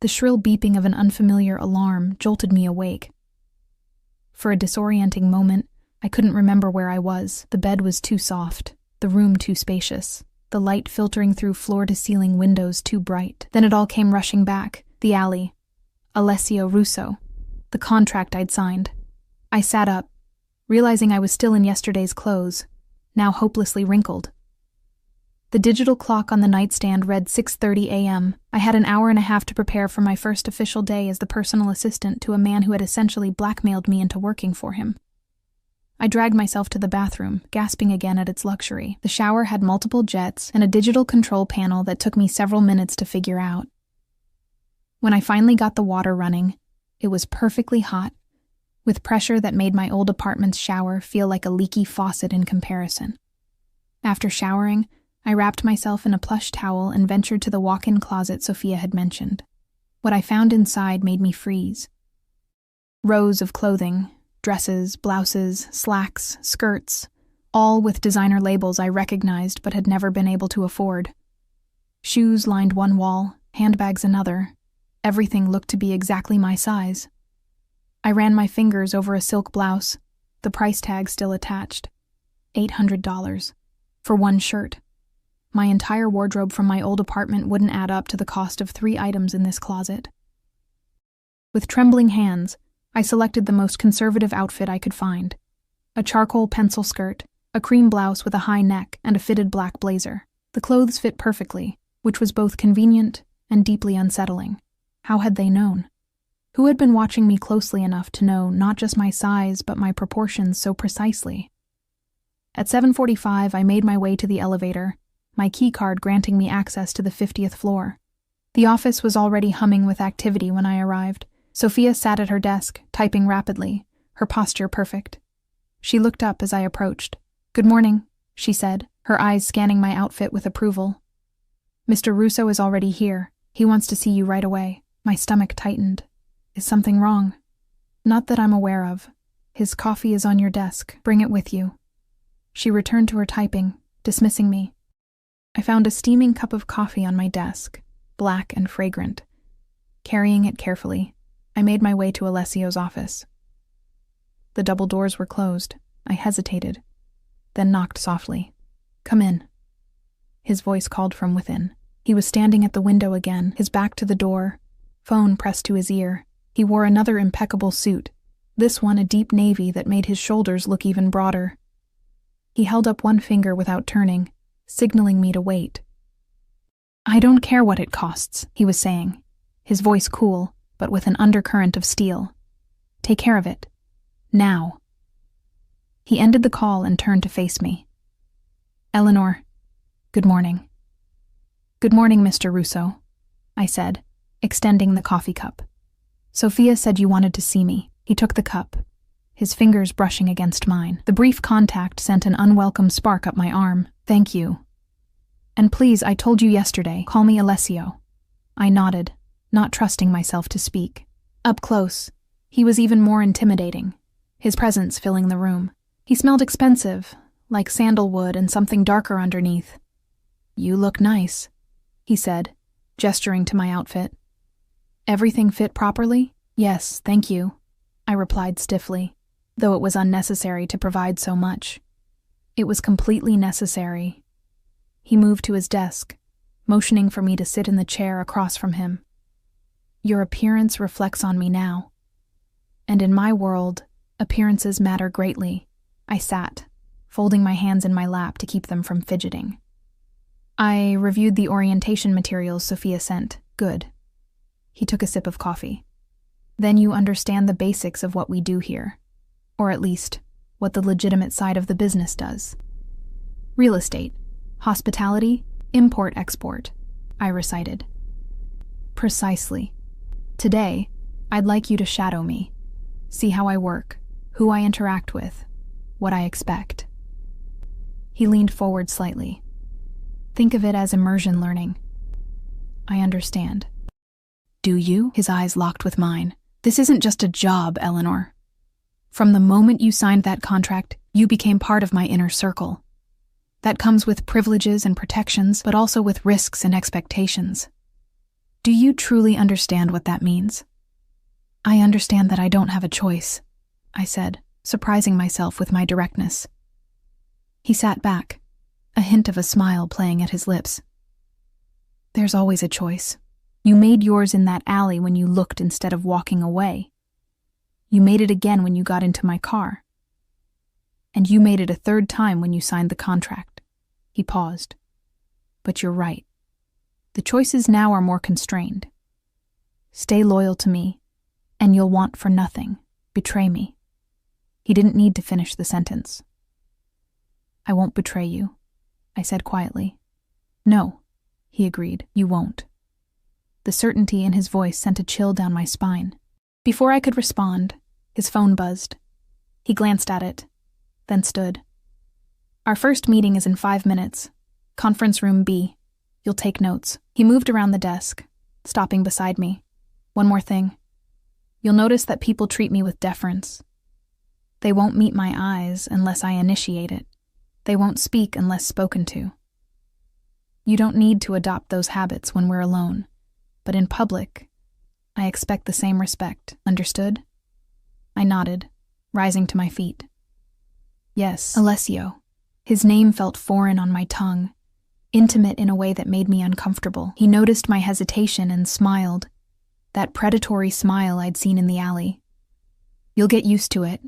The shrill beeping of an unfamiliar alarm jolted me awake. For a disorienting moment, I couldn't remember where I was. The bed was too soft, the room too spacious, the light filtering through floor-to-ceiling windows too bright. Then it all came rushing back. The alley, Alessio Russo, the contract I'd signed. I sat up, realizing I was still in yesterday's clothes, now hopelessly wrinkled. The digital clock on the nightstand read 6:30 a.m. I had an hour and a half to prepare for my first official day as the personal assistant to a man who had essentially blackmailed me into working for him. I dragged myself to the bathroom, gasping again at its luxury. The shower had multiple jets and a digital control panel that took me several minutes to figure out. When I finally got the water running, it was perfectly hot, with pressure that made my old apartment's shower feel like a leaky faucet in comparison. After showering, I wrapped myself in a plush towel and ventured to the walk-in closet Sophia had mentioned. What I found inside made me freeze. Rows of clothing, dresses, blouses, slacks, skirts, all with designer labels I recognized but had never been able to afford. Shoes lined one wall, handbags another. Everything looked to be exactly my size. I ran my fingers over a silk blouse, the price tag still attached. $800 for one shirt. My entire wardrobe from my old apartment wouldn't add up to the cost of 3 items in this closet. With trembling hands, I selected the most conservative outfit I could find. A charcoal pencil skirt, a cream blouse with a high neck, and a fitted black blazer. The clothes fit perfectly, which was both convenient and deeply unsettling. How had they known? Who had been watching me closely enough to know not just my size but my proportions so precisely? At 7:45, I made my way to the elevator, my keycard granting me access to the 50th floor. The office was already humming with activity when I arrived. Sophia sat at her desk, typing rapidly, her posture perfect. She looked up as I approached. Good morning, she said, her eyes scanning my outfit with approval. Mr. Russo is already here. He wants to see you right away. My stomach tightened. Is something wrong? Not that I'm aware of. His coffee is on your desk. Bring it with you. She returned to her typing, dismissing me. I found a steaming cup of coffee on my desk, black and fragrant. Carrying it carefully, I made my way to Alessio's office. The double doors were closed. I hesitated, then knocked softly. Come in. His voice called from within. He was standing at the window again, his back to the door, phone pressed to his ear. He wore another impeccable suit, this one a deep navy that made his shoulders look even broader. He held up one finger without turning, signaling me to wait. I don't care what it costs, he was saying, his voice cool, but with an undercurrent of steel. Take care of it. Now. He ended the call and turned to face me. Eleanor, good morning. Good morning, Mr. Russo, I said, extending the coffee cup. Sophia said you wanted to see me. He took the cup, his fingers brushing against mine. The brief contact sent an unwelcome spark up my arm. Thank you. And please, I told you yesterday, call me Alessio. I nodded, not trusting myself to speak. Up close, he was even more intimidating, his presence filling the room. He smelled expensive, like sandalwood and something darker underneath. You look nice, he said, gesturing to my outfit. Everything fit properly? Yes, thank you, I replied stiffly, though it was unnecessary to provide so much. It was completely necessary. He moved to his desk, motioning for me to sit in the chair across from him. Your appearance reflects on me now. And in my world, appearances matter greatly. I sat, folding my hands in my lap to keep them from fidgeting. I reviewed the orientation materials Sophia sent. Good. He took a sip of coffee. Then you understand the basics of what we do here. Or at least, what the legitimate side of the business does. Real estate, hospitality, import-export, I recited. Precisely. Today, I'd like you to shadow me. See how I work, who I interact with, what I expect. He leaned forward slightly. Think of it as immersion learning. I understand. Do you? His eyes locked with mine. This isn't just a job, Eleanor. From the moment you signed that contract, you became part of my inner circle. That comes with privileges and protections, but also with risks and expectations. Do you truly understand what that means? I understand that I don't have a choice, I said, surprising myself with my directness. He sat back, a hint of a smile playing at his lips. There's always a choice. You made yours in that alley when you looked instead of walking away. You made it again when you got into my car. And you made it a third time when you signed the contract. He paused. But you're right. The choices now are more constrained. Stay loyal to me, and you'll want for nothing. Betray me. He didn't need to finish the sentence. I won't betray you, I said quietly. No, he agreed, you won't. The certainty in his voice sent a chill down my spine. Before I could respond, his phone buzzed. He glanced at it, then stood. Our first meeting is in 5 minutes. Conference room B. You'll take notes. He moved around the desk, stopping beside me. One more thing. You'll notice that people treat me with deference. They won't meet my eyes unless I initiate it. They won't speak unless spoken to. You don't need to adopt those habits when we're alone, but in public, I expect the same respect. Understood? I nodded, rising to my feet. Yes, Alessio. His name felt foreign on my tongue, intimate in a way that made me uncomfortable. He noticed my hesitation and smiled, that predatory smile I'd seen in the alley. You'll get used to it,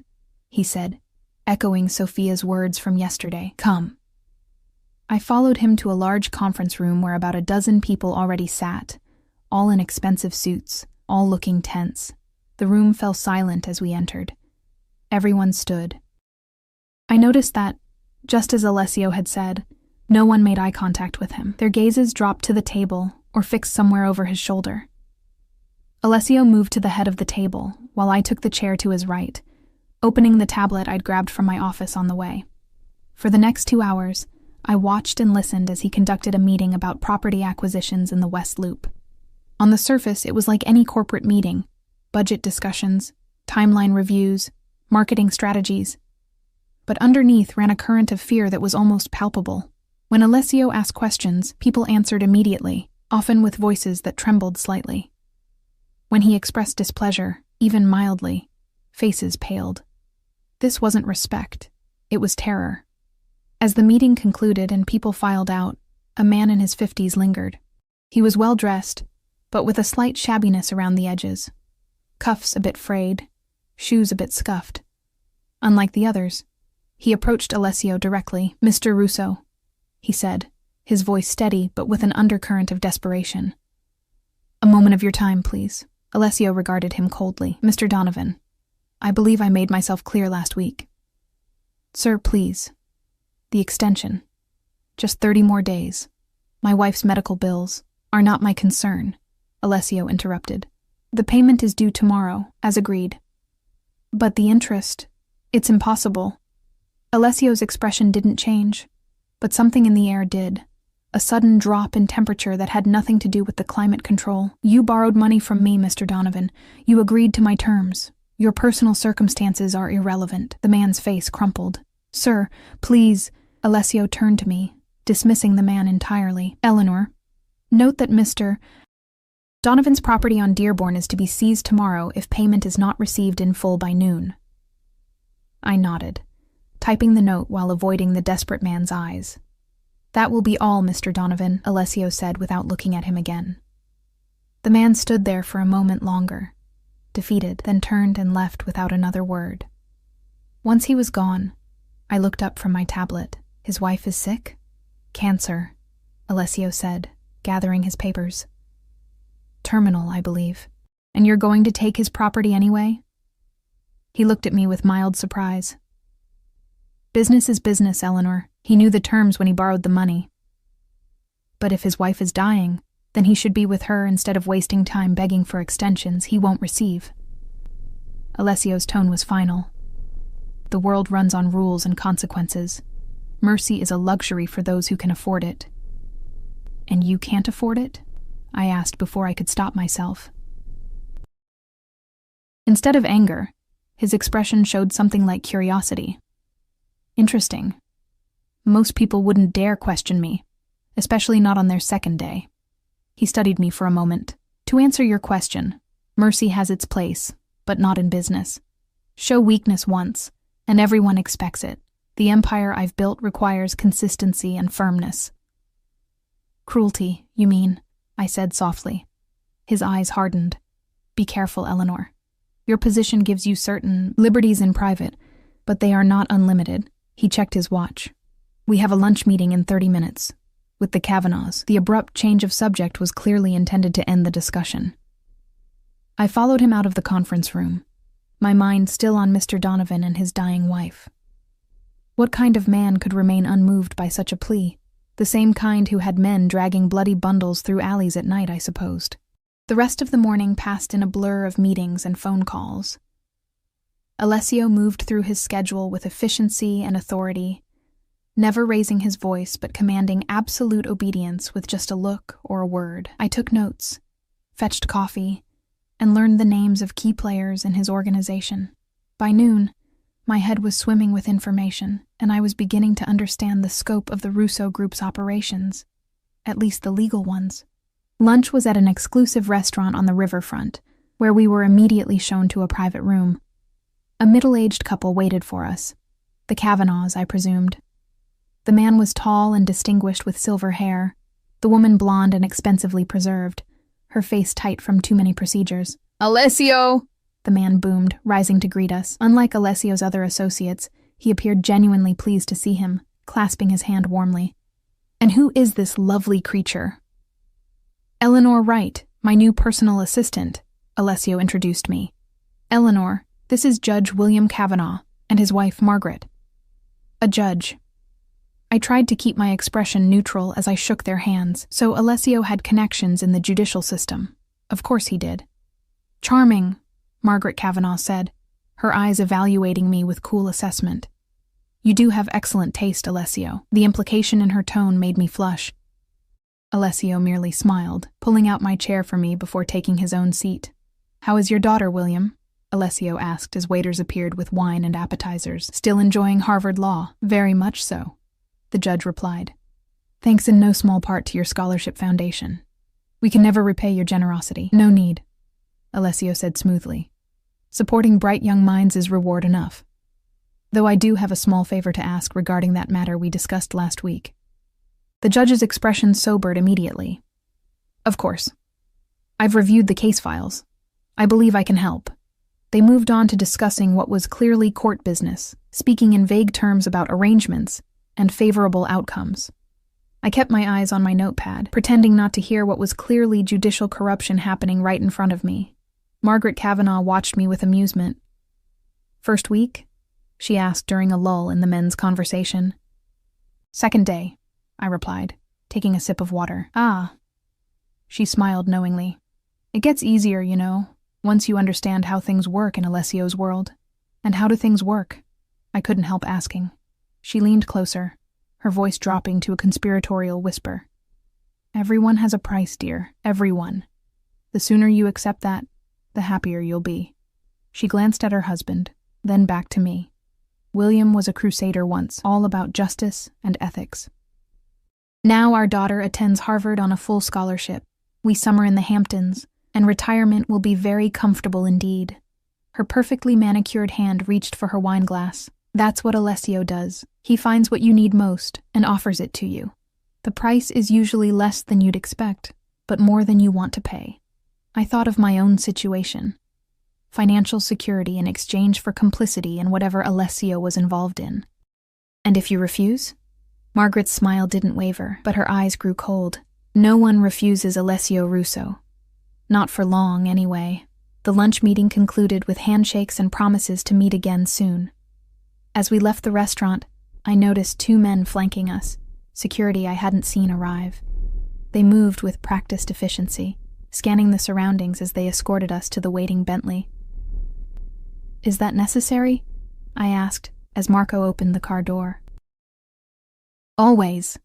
he said, echoing Sophia's words from yesterday. Come. I followed him to a large conference room where about a dozen people already sat, all in expensive suits, all looking tense. The room fell silent as we entered. Everyone stood. I noticed that, just as Alessio had said, no one made eye contact with him. Their gazes dropped to the table or fixed somewhere over his shoulder. Alessio moved to the head of the table, while I took the chair to his right, opening the tablet I'd grabbed from my office on the way. For the next 2 hours, I watched and listened as he conducted a meeting about property acquisitions in the West Loop. On the surface, it was like any corporate meeting: budget discussions, timeline reviews, marketing strategies. But underneath ran a current of fear that was almost palpable. When Alessio asked questions, people answered immediately, often with voices that trembled slightly. When he expressed displeasure, even mildly, faces paled. This wasn't respect, it was terror. As the meeting concluded and people filed out, a man in his 50s lingered. He was well-dressed, but with a slight shabbiness around the edges. Cuffs a bit frayed, shoes a bit scuffed. Unlike the others, he approached Alessio directly. "Mr. Russo," he said, his voice steady but with an undercurrent of desperation. "A moment of your time, please." Alessio regarded him coldly. "Mr. Donovan, I believe I made myself clear last week." "Sir, please. The extension. Just 30 more days. My wife's medical bills are not my concern," Alessio interrupted. "The payment is due tomorrow, as agreed." "But the interest, it's impossible." Alessio's expression didn't change, but something in the air did. A sudden drop in temperature that had nothing to do with the climate control. "You borrowed money from me, Mr. Donovan. You agreed to my terms. Your personal circumstances are irrelevant." The man's face crumpled. "Sir, please." Alessio turned to me, dismissing the man entirely. "Eleanor, note that Mr. Donovan's property on Dearborn is to be seized tomorrow if payment is not received in full by noon." I nodded, typing the note while avoiding the desperate man's eyes. "That will be all, Mr. Donovan," Alessio said without looking at him again. The man stood there for a moment longer, defeated, then turned and left without another word. Once he was gone, I looked up from my tablet. "His wife is sick?" "Cancer," Alessio said, gathering his papers. "Terminal, I believe. And you're going to take his property anyway?" He looked at me with mild surprise. "Business is business, Eleanor. He knew the terms when he borrowed the money. But if his wife is dying, then he should be with her instead of wasting time begging for extensions he won't receive." Alessio's tone was final. "The world runs on rules and consequences. Mercy is a luxury for those who can afford it." "And you can't afford it?" I asked before I could stop myself. Instead of anger, his expression showed something like curiosity. "Interesting. Most people wouldn't dare question me, especially not on their second day." He studied me for a moment. "To answer your question, mercy has its place, but not in business. Show weakness once, and everyone expects it. The empire I've built requires consistency and firmness." "Cruelty, you mean," I said softly. His eyes hardened. "Be careful, Eleanor. Your position gives you certain liberties in private, but they are not unlimited." He checked his watch. "We have a lunch meeting in 30 minutes. With the Kavanaughs." The abrupt change of subject was clearly intended to end the discussion. I followed him out of the conference room, my mind still on Mr. Donovan and his dying wife. What kind of man could remain unmoved by such a plea? The same kind who had men dragging bloody bundles through alleys at night, I supposed. The rest of the morning passed in a blur of meetings and phone calls. Alessio moved through his schedule with efficiency and authority, never raising his voice but commanding absolute obedience with just a look or a word. I took notes, fetched coffee, and learned the names of key players in his organization. By noon, my head was swimming with information, and I was beginning to understand the scope of the Russo Group's operations, at least the legal ones. Lunch was at an exclusive restaurant on the riverfront, where we were immediately shown to a private room. A middle-aged couple waited for us. The Kavanaughs, I presumed. The man was tall and distinguished with silver hair, the woman blonde and expensively preserved, her face tight from too many procedures. "Alessio!" the man boomed, rising to greet us. Unlike Alessio's other associates, he appeared genuinely pleased to see him, clasping his hand warmly. "And who is this lovely creature?" "Eleanor Wright, my new personal assistant," Alessio introduced me. "Eleanor, this is Judge William Kavanaugh and his wife Margaret." A judge. I tried to keep my expression neutral as I shook their hands, so Alessio had connections in the judicial system. Of course he did. "Charming," Margaret Kavanaugh said, her eyes evaluating me with cool assessment. You do have excellent taste, Alessio. The implication in her tone made me flush. Alessio merely smiled, pulling out my chair for me before taking his own seat. "How is your daughter, William?" Alessio asked as waiters appeared with wine and appetizers. "Still enjoying Harvard Law?" "Very much so," the judge replied. "Thanks in no small part to your scholarship foundation. We can never repay your generosity." "No need," Alessio said smoothly. "Supporting bright young minds is reward enough. Though I do have a small favor to ask regarding that matter we discussed last week." The judge's expression sobered immediately. "Of course. I've reviewed the case files. I believe I can help." They moved on to discussing what was clearly court business, speaking in vague terms about arrangements and favorable outcomes. I kept my eyes on my notepad, pretending not to hear what was clearly judicial corruption happening right in front of me. Margaret Kavanaugh watched me with amusement. "First week?" she asked during a lull in the men's conversation. "Second day," I replied, taking a sip of water. "Ah." She smiled knowingly. "It gets easier, you know, once you understand how things work in Alessio's world." "And how do things work?" I couldn't help asking. She leaned closer, her voice dropping to a conspiratorial whisper. "Everyone has a price, dear. Everyone. The sooner you accept that, the happier you'll be." She glanced at her husband, then back to me. William was a crusader once, all about justice and ethics. Now our daughter attends Harvard on a full scholarship. We summer in the Hamptons, and retirement will be very comfortable indeed. Her perfectly manicured hand reached for her wine glass. "That's what Alessio does. He finds what you need most and offers it to you. The price is usually less than you'd expect, but more than you want to pay." I thought of my own situation. Financial security in exchange for complicity in whatever Alessio was involved in. "And if you refuse?" Margaret's smile didn't waver, but her eyes grew cold. "No one refuses Alessio Russo. Not for long, anyway." The lunch meeting concluded with handshakes and promises to meet again soon. As we left the restaurant, I noticed 2 men flanking us, security I hadn't seen arrive. They moved with practiced efficiency, scanning the surroundings as they escorted us to the waiting Bentley. "Is that necessary?" I asked as Marco opened the car door. "Always,"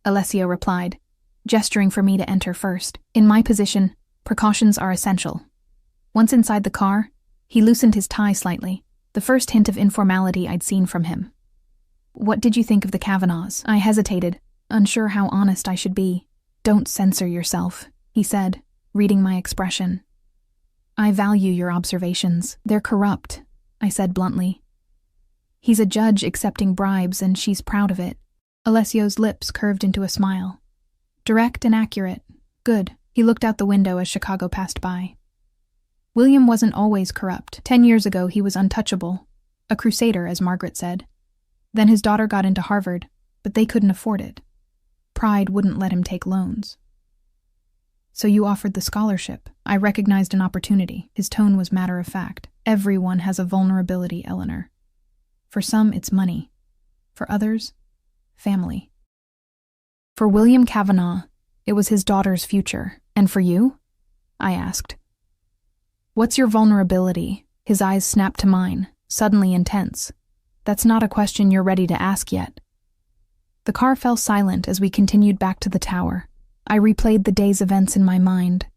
Alessio replied, gesturing for me to enter first. In my position, precautions are essential. Once inside the car, he loosened his tie slightly, the first hint of informality I'd seen from him. "What did you think of the Kavanaughs?" I hesitated, unsure how honest I should be. "Don't censor yourself," he said, reading my expression. "I value your observations. They're corrupt," I said bluntly. "He's a judge accepting bribes, and she's proud of it." Alessio's lips curved into a smile. "Direct and accurate. Good." He looked out the window as Chicago passed by. William wasn't always corrupt. 10 years ago, he was untouchable. A crusader, as Margaret said. Then his daughter got into Harvard, but they couldn't afford it. Pride wouldn't let him take loans. "So you offered the scholarship." I recognized an opportunity. His tone was matter-of-fact. "Everyone has a vulnerability, Eleanor. For some, it's money. For others, family." For William Kavanaugh, it was his daughter's future. "And for you?" I asked. "What's your vulnerability?" His eyes snapped to mine, suddenly intense. "That's not a question you're ready to ask yet." The car fell silent as we continued back to the tower. I replayed the day's events in my mind.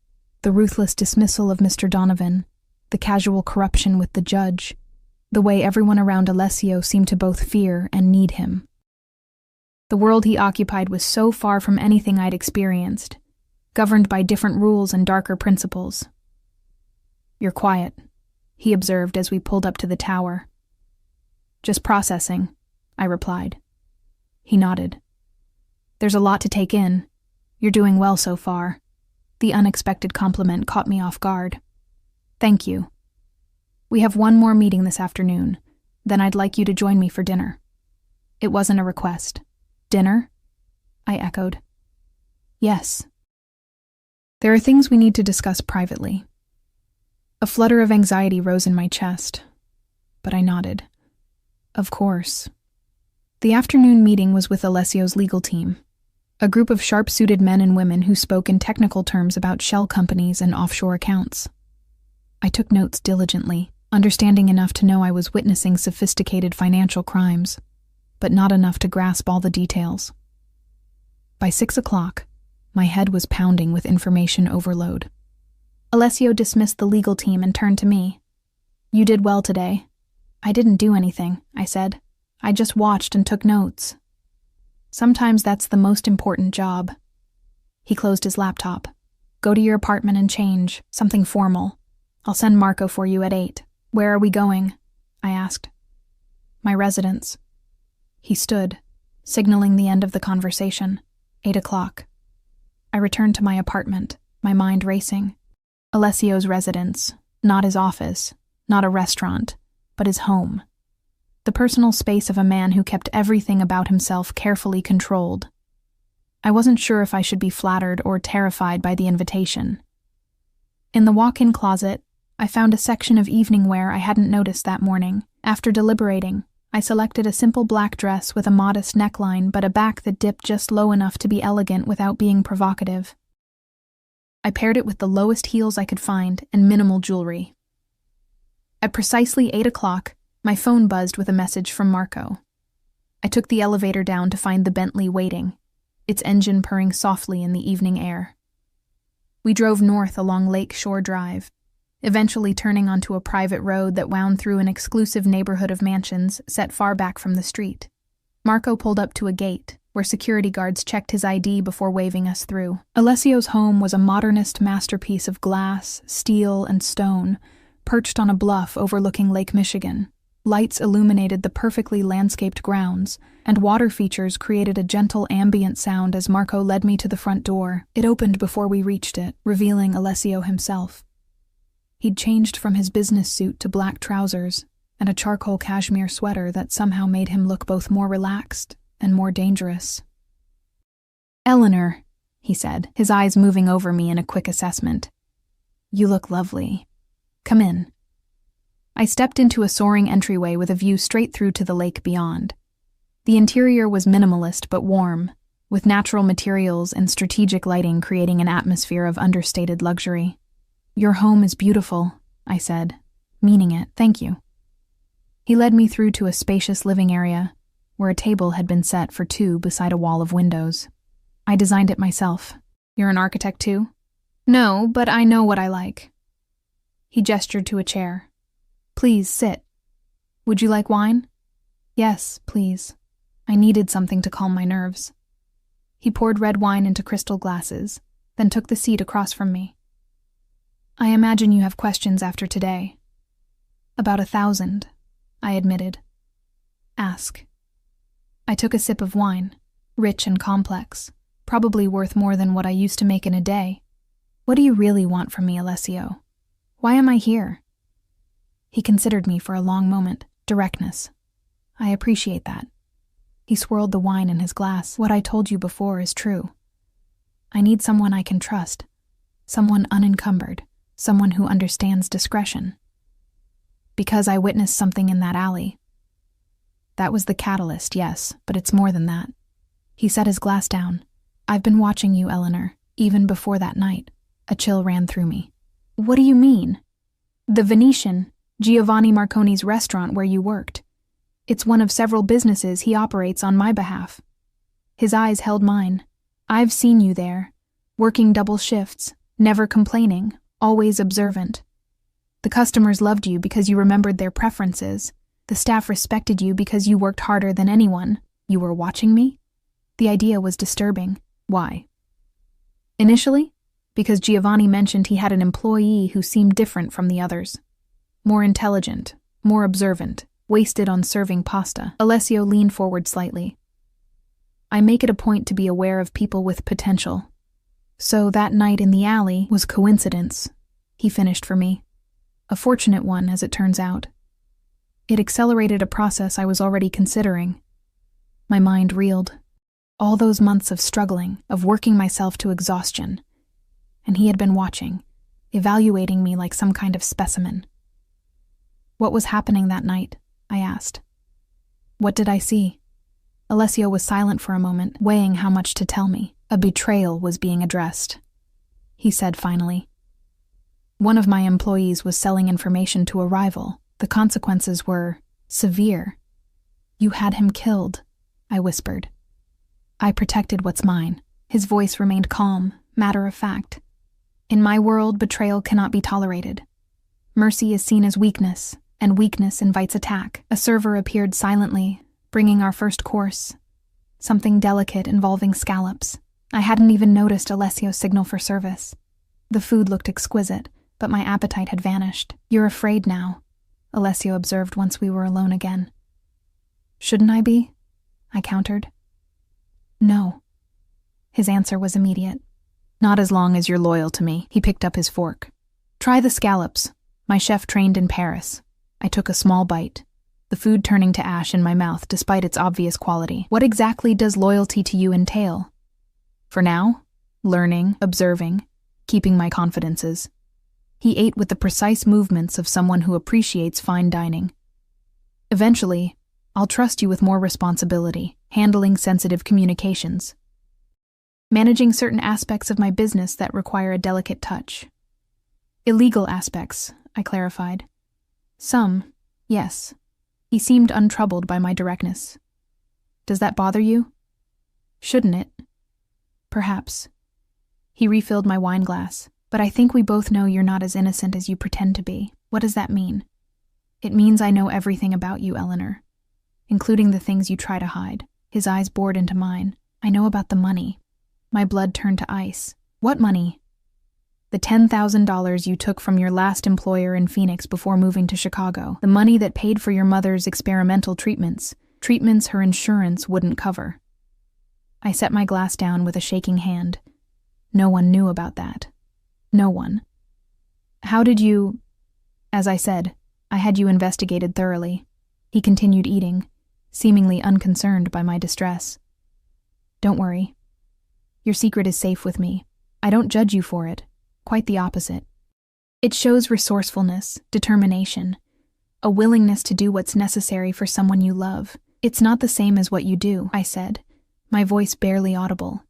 The ruthless dismissal of Mr. Donovan, the casual corruption with the judge, the way everyone around Alessio seemed to both fear and need him. The world he occupied was so far from anything I'd experienced, governed by different rules and darker principles. "You're quiet," he observed as we pulled up to the tower. "Just processing," I replied. He nodded. "There's a lot to take in. You're doing well so far." The unexpected compliment caught me off guard. "Thank you. We have one more meeting this afternoon, then I'd like you to join me for dinner." It wasn't a request. "Dinner?" I echoed. "Yes. There are things we need to discuss privately." A flutter of anxiety rose in my chest, but I nodded. "Of course." The afternoon meeting was with Alessio's legal team, a group of sharp-suited men and women who spoke in technical terms about shell companies and offshore accounts. I took notes diligently, understanding enough to know I was witnessing sophisticated financial crimes. but not enough to grasp all the details. By 6 o'clock, my head was pounding with information overload. Alessio dismissed the legal team and turned to me. "You did well today." "I didn't do anything," I said. "I just watched and took notes." "Sometimes that's the most important job." He closed his laptop. "Go to your apartment and change, something formal. I'll send Marco for you at 8. "Where are we going?" I asked. "My residence." He stood, signaling the end of the conversation. 8 o'clock. I returned to my apartment, my mind racing. Alessio's residence, not his office, not a restaurant, but his home. The personal space of a man who kept everything about himself carefully controlled. I wasn't sure if I should be flattered or terrified by the invitation. In the walk-in closet, I found a section of evening wear I hadn't noticed that morning. After deliberating, I selected a simple black dress with a modest neckline but a back that dipped just low enough to be elegant without being provocative. I paired it with the lowest heels I could find and minimal jewelry. At precisely 8 o'clock, my phone buzzed with a message from Marco. I took the elevator down to find the Bentley waiting, its engine purring softly in the evening air. We drove north along Lake Shore Drive, eventually turning onto a private road that wound through an exclusive neighborhood of mansions set far back from the street. Marco pulled up to a gate, where security guards checked his ID before waving us through. Alessio's home was a modernist masterpiece of glass, steel, and stone, perched on a bluff overlooking Lake Michigan. Lights illuminated the perfectly landscaped grounds, and water features created a gentle ambient sound as Marco led me to the front door. It opened before we reached it, revealing Alessio himself. He'd changed from his business suit to black trousers and a charcoal cashmere sweater that somehow made him look both more relaxed and more dangerous. "Eleanor," he said, his eyes moving over me in a quick assessment. "You look lovely. Come in." I stepped into a soaring entryway with a view straight through to the lake beyond. The interior was minimalist but warm, with natural materials and strategic lighting creating an atmosphere of understated luxury. "Your home is beautiful," I said, meaning it. "Thank you." He led me through to a spacious living area, where a table had been set for two beside a wall of windows. "I designed it myself." "You're an architect too?" "No, but I know what I like." He gestured to a chair. "Please sit. Would you like wine?" "Yes, please." I needed something to calm my nerves. He poured red wine into crystal glasses, then took the seat across from me. "I imagine you have questions after today." "About 1,000, I admitted. "Ask." I took a sip of wine, rich and complex, probably worth more than what I used to make in a day. "What do you really want from me, Alessio? Why am I here?" He considered me for a long moment. Directness. "I appreciate that." He swirled the wine in his glass. "What I told you before is true. I need someone I can trust, someone unencumbered, someone who understands discretion. Because I witnessed something in that alley. That was the catalyst, yes, but it's more than that." He set his glass down. "I've been watching you, Eleanor, even before that night." A chill ran through me. "What do you mean?" "The Venetian, Giovanni Marconi's restaurant where you worked. It's one of several businesses he operates on my behalf." His eyes held mine. "I've seen you there, working double shifts, never complaining, always observant. The customers loved you because you remembered their preferences. The staff respected you because you worked harder than anyone. You were watching me?" The idea was disturbing. "Why?" "Initially, because Giovanni mentioned he had an employee who seemed different from the others. More intelligent, more observant, wasted on serving pasta." Alessio leaned forward slightly. "I make it a point to be aware of people with potential. So that night in the alley was coincidence," he finished for me. "A fortunate one, as it turns out. It accelerated a process I was already considering." My mind reeled. All those months of struggling, of working myself to exhaustion. And he had been watching, evaluating me like some kind of specimen. "What was happening that night?" I asked. "What did I see?" Alessio was silent for a moment, weighing how much to tell me. "A betrayal was being addressed," he said finally. "One of my employees was selling information to a rival. The consequences were severe. You had him killed, I whispered. I protected what's mine. His voice remained calm, matter of fact. In my world, betrayal cannot be tolerated. Mercy is seen as weakness, and weakness invites attack. A server appeared silently, bringing our first course, something delicate involving scallops. I hadn't even noticed Alessio's signal for service. The food looked exquisite, but my appetite had vanished. "You're afraid now," Alessio observed once we were alone again. "Shouldn't I be?" I countered. "No." His answer was immediate. "Not as long as you're loyal to me." He picked up his fork. "Try the scallops. My chef trained in Paris." I took a small bite, the food turning to ash in my mouth despite its obvious quality. "What exactly does loyalty to you entail?" "For now, learning, observing, keeping my confidences." He ate with the precise movements of someone who appreciates fine dining. "Eventually, I'll trust you with more responsibility, handling sensitive communications, managing certain aspects of my business that require a delicate touch." "Illegal aspects," I clarified. "Some, yes." He seemed untroubled by my directness. "Does that bother you?" "Shouldn't it?" "Perhaps." He refilled my wine glass. "But I think we both know you're not as innocent as you pretend to be." "What does that mean?" "It means I know everything about you, Eleanor, including the things you try to hide." His eyes bored into mine. "I know about the money." My blood turned to ice. "What money?" "The $10,000 you took from your last employer in Phoenix before moving to Chicago. The money that paid for your mother's experimental treatments her insurance wouldn't cover." I set my glass down with a shaking hand. No one knew about that. No one. "How did you—" "As I said, I had you investigated thoroughly." He continued eating, seemingly unconcerned by my distress. "Don't worry. Your secret is safe with me. I don't judge you for it. Quite the opposite. It shows resourcefulness, determination, a willingness to do what's necessary for someone you love. It's not the same as what you do," I said, my voice barely audible.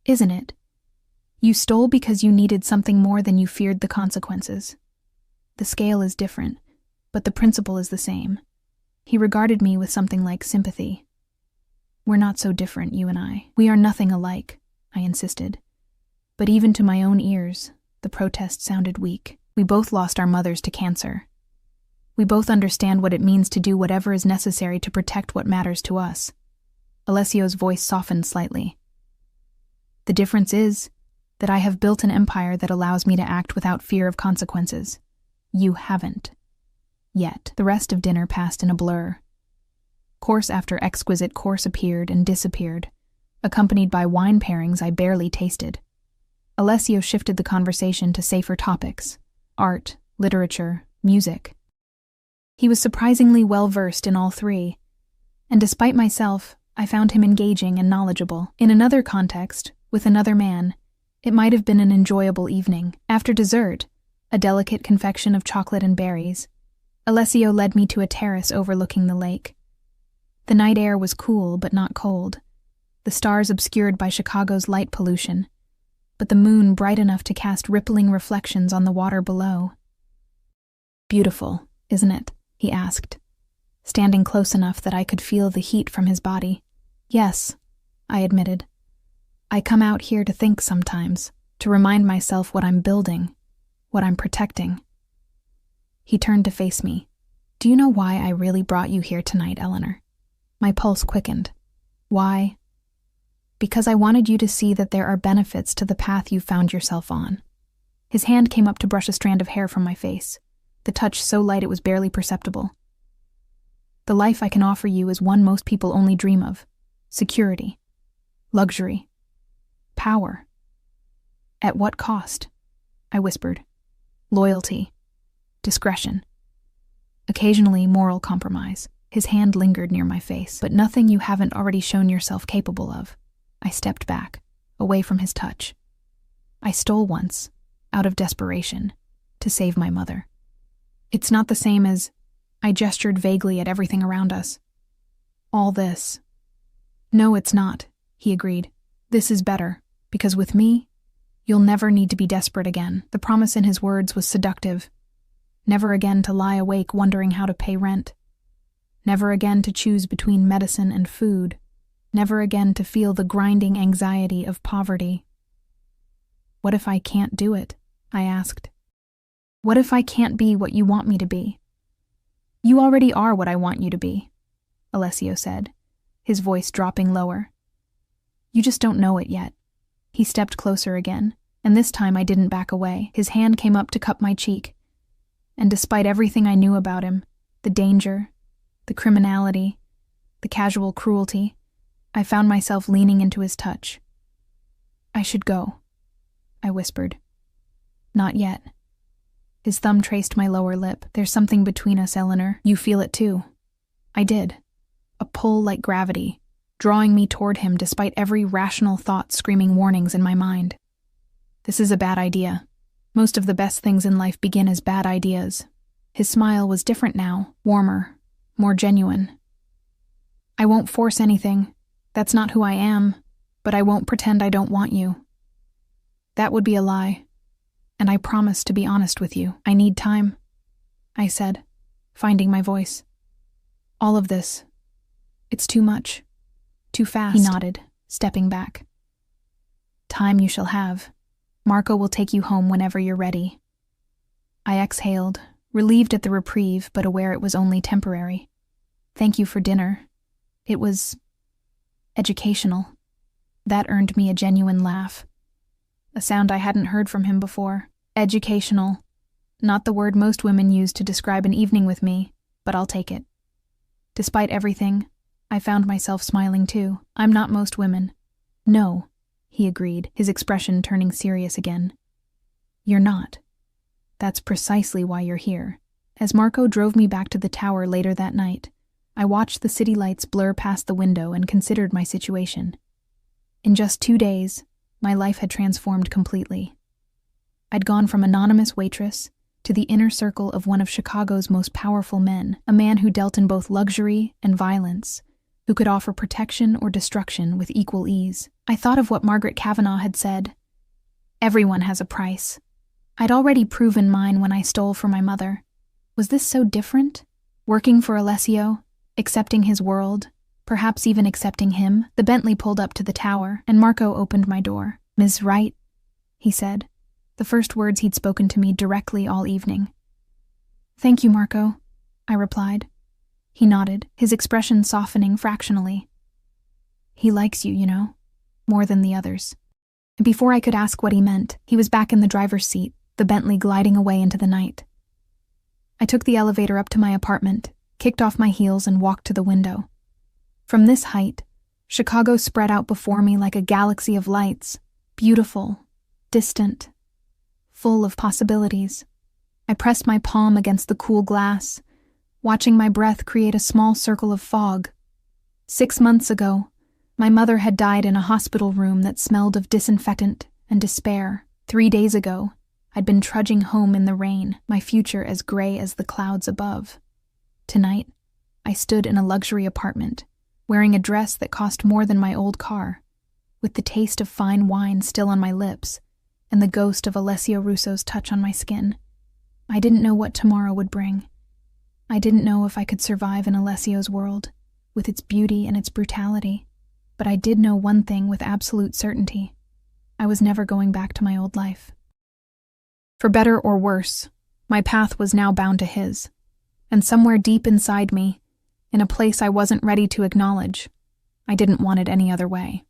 "Isn't it? You stole because you needed something more than you feared the consequences. The scale is different, but the principle is the same." He regarded me with something like sympathy. "We're not so different, you and I. We are nothing alike," I insisted. But even to my own ears, the protest sounded weak. We both lost our mothers to cancer. We both understand what it means to do whatever is necessary to protect what matters to us. Alessio's voice softened slightly. "The difference is that I have built an empire that allows me to act without fear of consequences. You haven't. Yet." The rest of dinner passed in a blur. Course after exquisite course appeared and disappeared, accompanied by wine pairings I barely tasted. Alessio shifted the conversation to safer topics: art, literature, music. He was surprisingly well-versed in all three, and despite myself, I found him engaging and knowledgeable. In another context, with another man, it might have been an enjoyable evening. After dessert, a delicate confection of chocolate and berries, Alessio led me to a terrace overlooking the lake. The night air was cool but not cold, the stars obscured by Chicago's light pollution, but the moon bright enough to cast rippling reflections on the water below. "Beautiful, isn't it?" he asked, standing close enough that I could feel the heat from his body. "Yes," I admitted. "I come out here to think sometimes, to remind myself what I'm building, what I'm protecting." He turned to face me. "Do you know why I really brought you here tonight, Eleanor?" My pulse quickened. "Why?" "Because I wanted you to see that there are benefits to the path you found yourself on." His hand came up to brush a strand of hair from my face, the touch so light it was barely perceptible. "The life I can offer you is one most people only dream of: security, luxury, power." "At what cost?" I whispered. "Loyalty, discretion, occasionally moral compromise." His hand lingered near my face. "But nothing you haven't already shown yourself capable of." I stepped back, away from his touch. "I stole once, out of desperation, to save my mother. It's not the same as—" I gestured vaguely at everything around us. "All this." "No, it's not," he agreed. "This is better, because with me, you'll never need to be desperate again." The promise in his words was seductive. Never again to lie awake wondering how to pay rent. Never again to choose between medicine and food. never again to feel the grinding anxiety of poverty. "What if I can't do it?" I asked. "What if I can't be what you want me to be?" "You already are what I want you to be," Alessio said, his voice dropping lower. "You just don't know it yet." He stepped closer again, and this time I didn't back away. His hand came up to cup my cheek, and despite everything I knew about him, the danger, the criminality, the casual cruelty, I found myself leaning into his touch. "I should go," I whispered. "Not yet." His thumb traced my lower lip. "There's something between us, Eleanor. You feel it too." I did. A pull like gravity, drawing me toward him despite every rational thought screaming warnings in my mind. This is a bad idea. Most of the best things in life begin as bad ideas. His smile was different now, warmer, more genuine. "I won't force anything. That's not who I am, but I won't pretend I don't want you. That would be a lie. And I promise to be honest with you. I need time," I said, finding my voice. "All of this. It's too much. Too fast." He nodded, stepping back. "Time you shall have. Marco will take you home whenever you're ready." I exhaled, relieved at the reprieve, but aware it was only temporary. "Thank you for dinner. It was educational." That earned me a genuine laugh. A sound I hadn't heard from him before. Educational. Not the word most women use to describe an evening with me, but I'll take it. Despite everything, I found myself smiling too. "I'm not most women." "No," he agreed, his expression turning serious again. "You're not. That's precisely why you're here." As Marco drove me back to the tower later that night, I watched the city lights blur past the window and considered my situation. In just 2 days, my life had transformed completely. I'd gone from anonymous waitress to the inner circle of one of Chicago's most powerful men, a man who dealt in both luxury and violence, who could offer protection or destruction with equal ease. I thought of what Margaret Kavanaugh had said. Everyone has a price. I'd already proven mine when I stole for my mother. Was this so different? Working for Alessio, accepting his world, perhaps even accepting him? The Bentley pulled up to the tower, and Marco opened my door. "Ms. Wright," he said, the first words he'd spoken to me directly all evening. "Thank you, Marco," I replied. He nodded, his expression softening fractionally. "He likes you, you know, more than the others." And before I could ask what he meant, he was back in the driver's seat, the Bentley gliding away into the night. I took the elevator up to my apartment, kicked off my heels, and walked to the window. From this height, Chicago spread out before me like a galaxy of lights, beautiful, distant, full of possibilities. I pressed my palm against the cool glass, watching my breath create a small circle of fog. 6 months ago, my mother had died in a hospital room that smelled of disinfectant and despair. 3 days ago, I'd been trudging home in the rain, my future as gray as the clouds above. Tonight, I stood in a luxury apartment, wearing a dress that cost more than my old car, with the taste of fine wine still on my lips, and the ghost of Alessio Russo's touch on my skin. I didn't know what tomorrow would bring. I didn't know if I could survive in Alessio's world, with its beauty and its brutality, but I did know one thing with absolute certainty. I was never going back to my old life. For better or worse, my path was now bound to his, and somewhere deep inside me, in a place I wasn't ready to acknowledge, I didn't want it any other way.